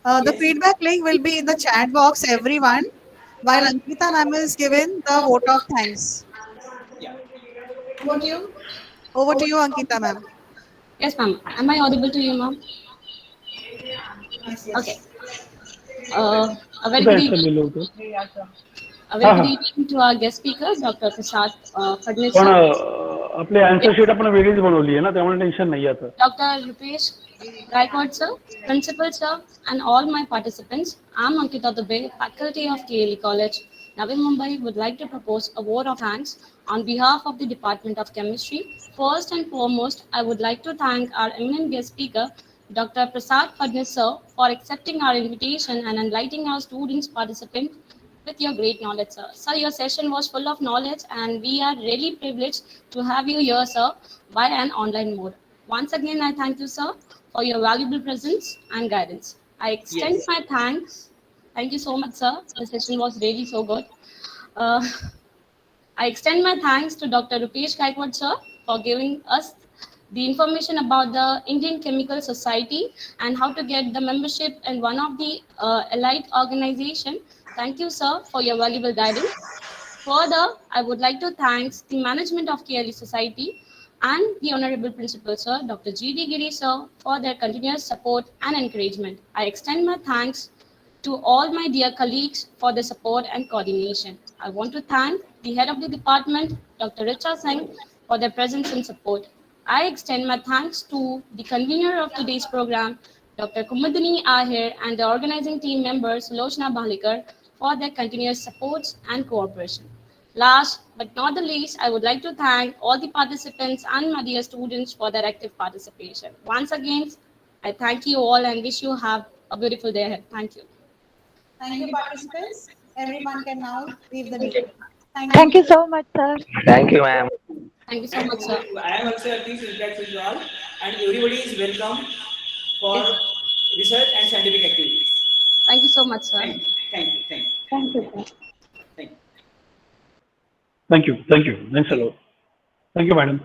Speaker 1: The
Speaker 3: Yes.
Speaker 1: feedback link will be in the chat box, everyone, while Ankita ma'am is given the vote of thanks.
Speaker 3: Yeah.
Speaker 1: Over to you. Over to you, Ankita ma'am.
Speaker 6: Yes, ma'am. Am I audible to you, ma'am?
Speaker 1: Yes,
Speaker 6: Okay.
Speaker 1: yes.
Speaker 6: A very
Speaker 2: कुठे
Speaker 6: good
Speaker 2: आहे
Speaker 6: evening.
Speaker 2: चाललेलं होतं
Speaker 6: A
Speaker 2: हा
Speaker 6: very good
Speaker 2: हा
Speaker 6: evening to our guest speaker, Dr. Prasad Phadnis,
Speaker 2: पण
Speaker 6: sir.
Speaker 2: आपली answer sheet आपण वेगळीच बनवली आहे ना त्यामुळे टेन्शन नाही आता
Speaker 6: Dr. Rupesh Gaikwad, sir, Principal, sir, and all my participants. I'm Ankita Dubey, Faculty of KLE College, Navi, Mumbai, would like to propose a vote of thanks on behalf of the Department of Chemistry. First and foremost, I would like to thank our eminent guest speaker, Dr. Prasad Phadnis, sir, for accepting our invitation and enlightening our students participants with your great knowledge, sir. Sir, your session was full of knowledge, and we are really privileged to have you here, sir, by an online mode. Once again, I thank you, sir, for your valuable presence and guidance. I extend
Speaker 3: Yes.
Speaker 6: my thanks. Thank you so much, sir. The session was really so good. Uh, I extend my thanks to Dr. Rupesh Gaikwad, sir, for giving us the information about the Indian Chemical Society and how to get the membership in one of the allied organization. Thank you, sir, for your valuable guidance. Further, I would like to thank the management of KLE Society and the Honorable Principal, Sir, Dr. G.D. Giri, Sir, for their continuous support and encouragement. I extend my thanks to all my dear colleagues for the support and coordination. I want to thank the head of the department, Dr. Richa Singh, for their presence and support. I extend my thanks to the convener of today's program, Dr. Kumudini Ahir, and the organizing team members, Lochna Balikar, for their continuous support and cooperation. Last but not the least, I would like to thank all the participants and my dear students for their active participation. Once again, I thank you all and wish you have a beautiful day ahead. Thank you.
Speaker 1: Thank you, participants. Everyone can now leave the meeting. Thank
Speaker 5: Thank
Speaker 1: you.
Speaker 5: you so much, sir.
Speaker 7: Thank you, ma'am.
Speaker 6: Thank you so
Speaker 3: And
Speaker 6: much, sir.
Speaker 3: I am also happy to interact with you all, and everybody is welcome for
Speaker 6: Yes.
Speaker 3: research and scientific activities.
Speaker 6: Thank you so much, sir.
Speaker 3: Thank you. Thank you. Thank you.
Speaker 5: Thank you, sir.
Speaker 3: Thank you.
Speaker 2: Thank you thank you thanks a lot thank you madam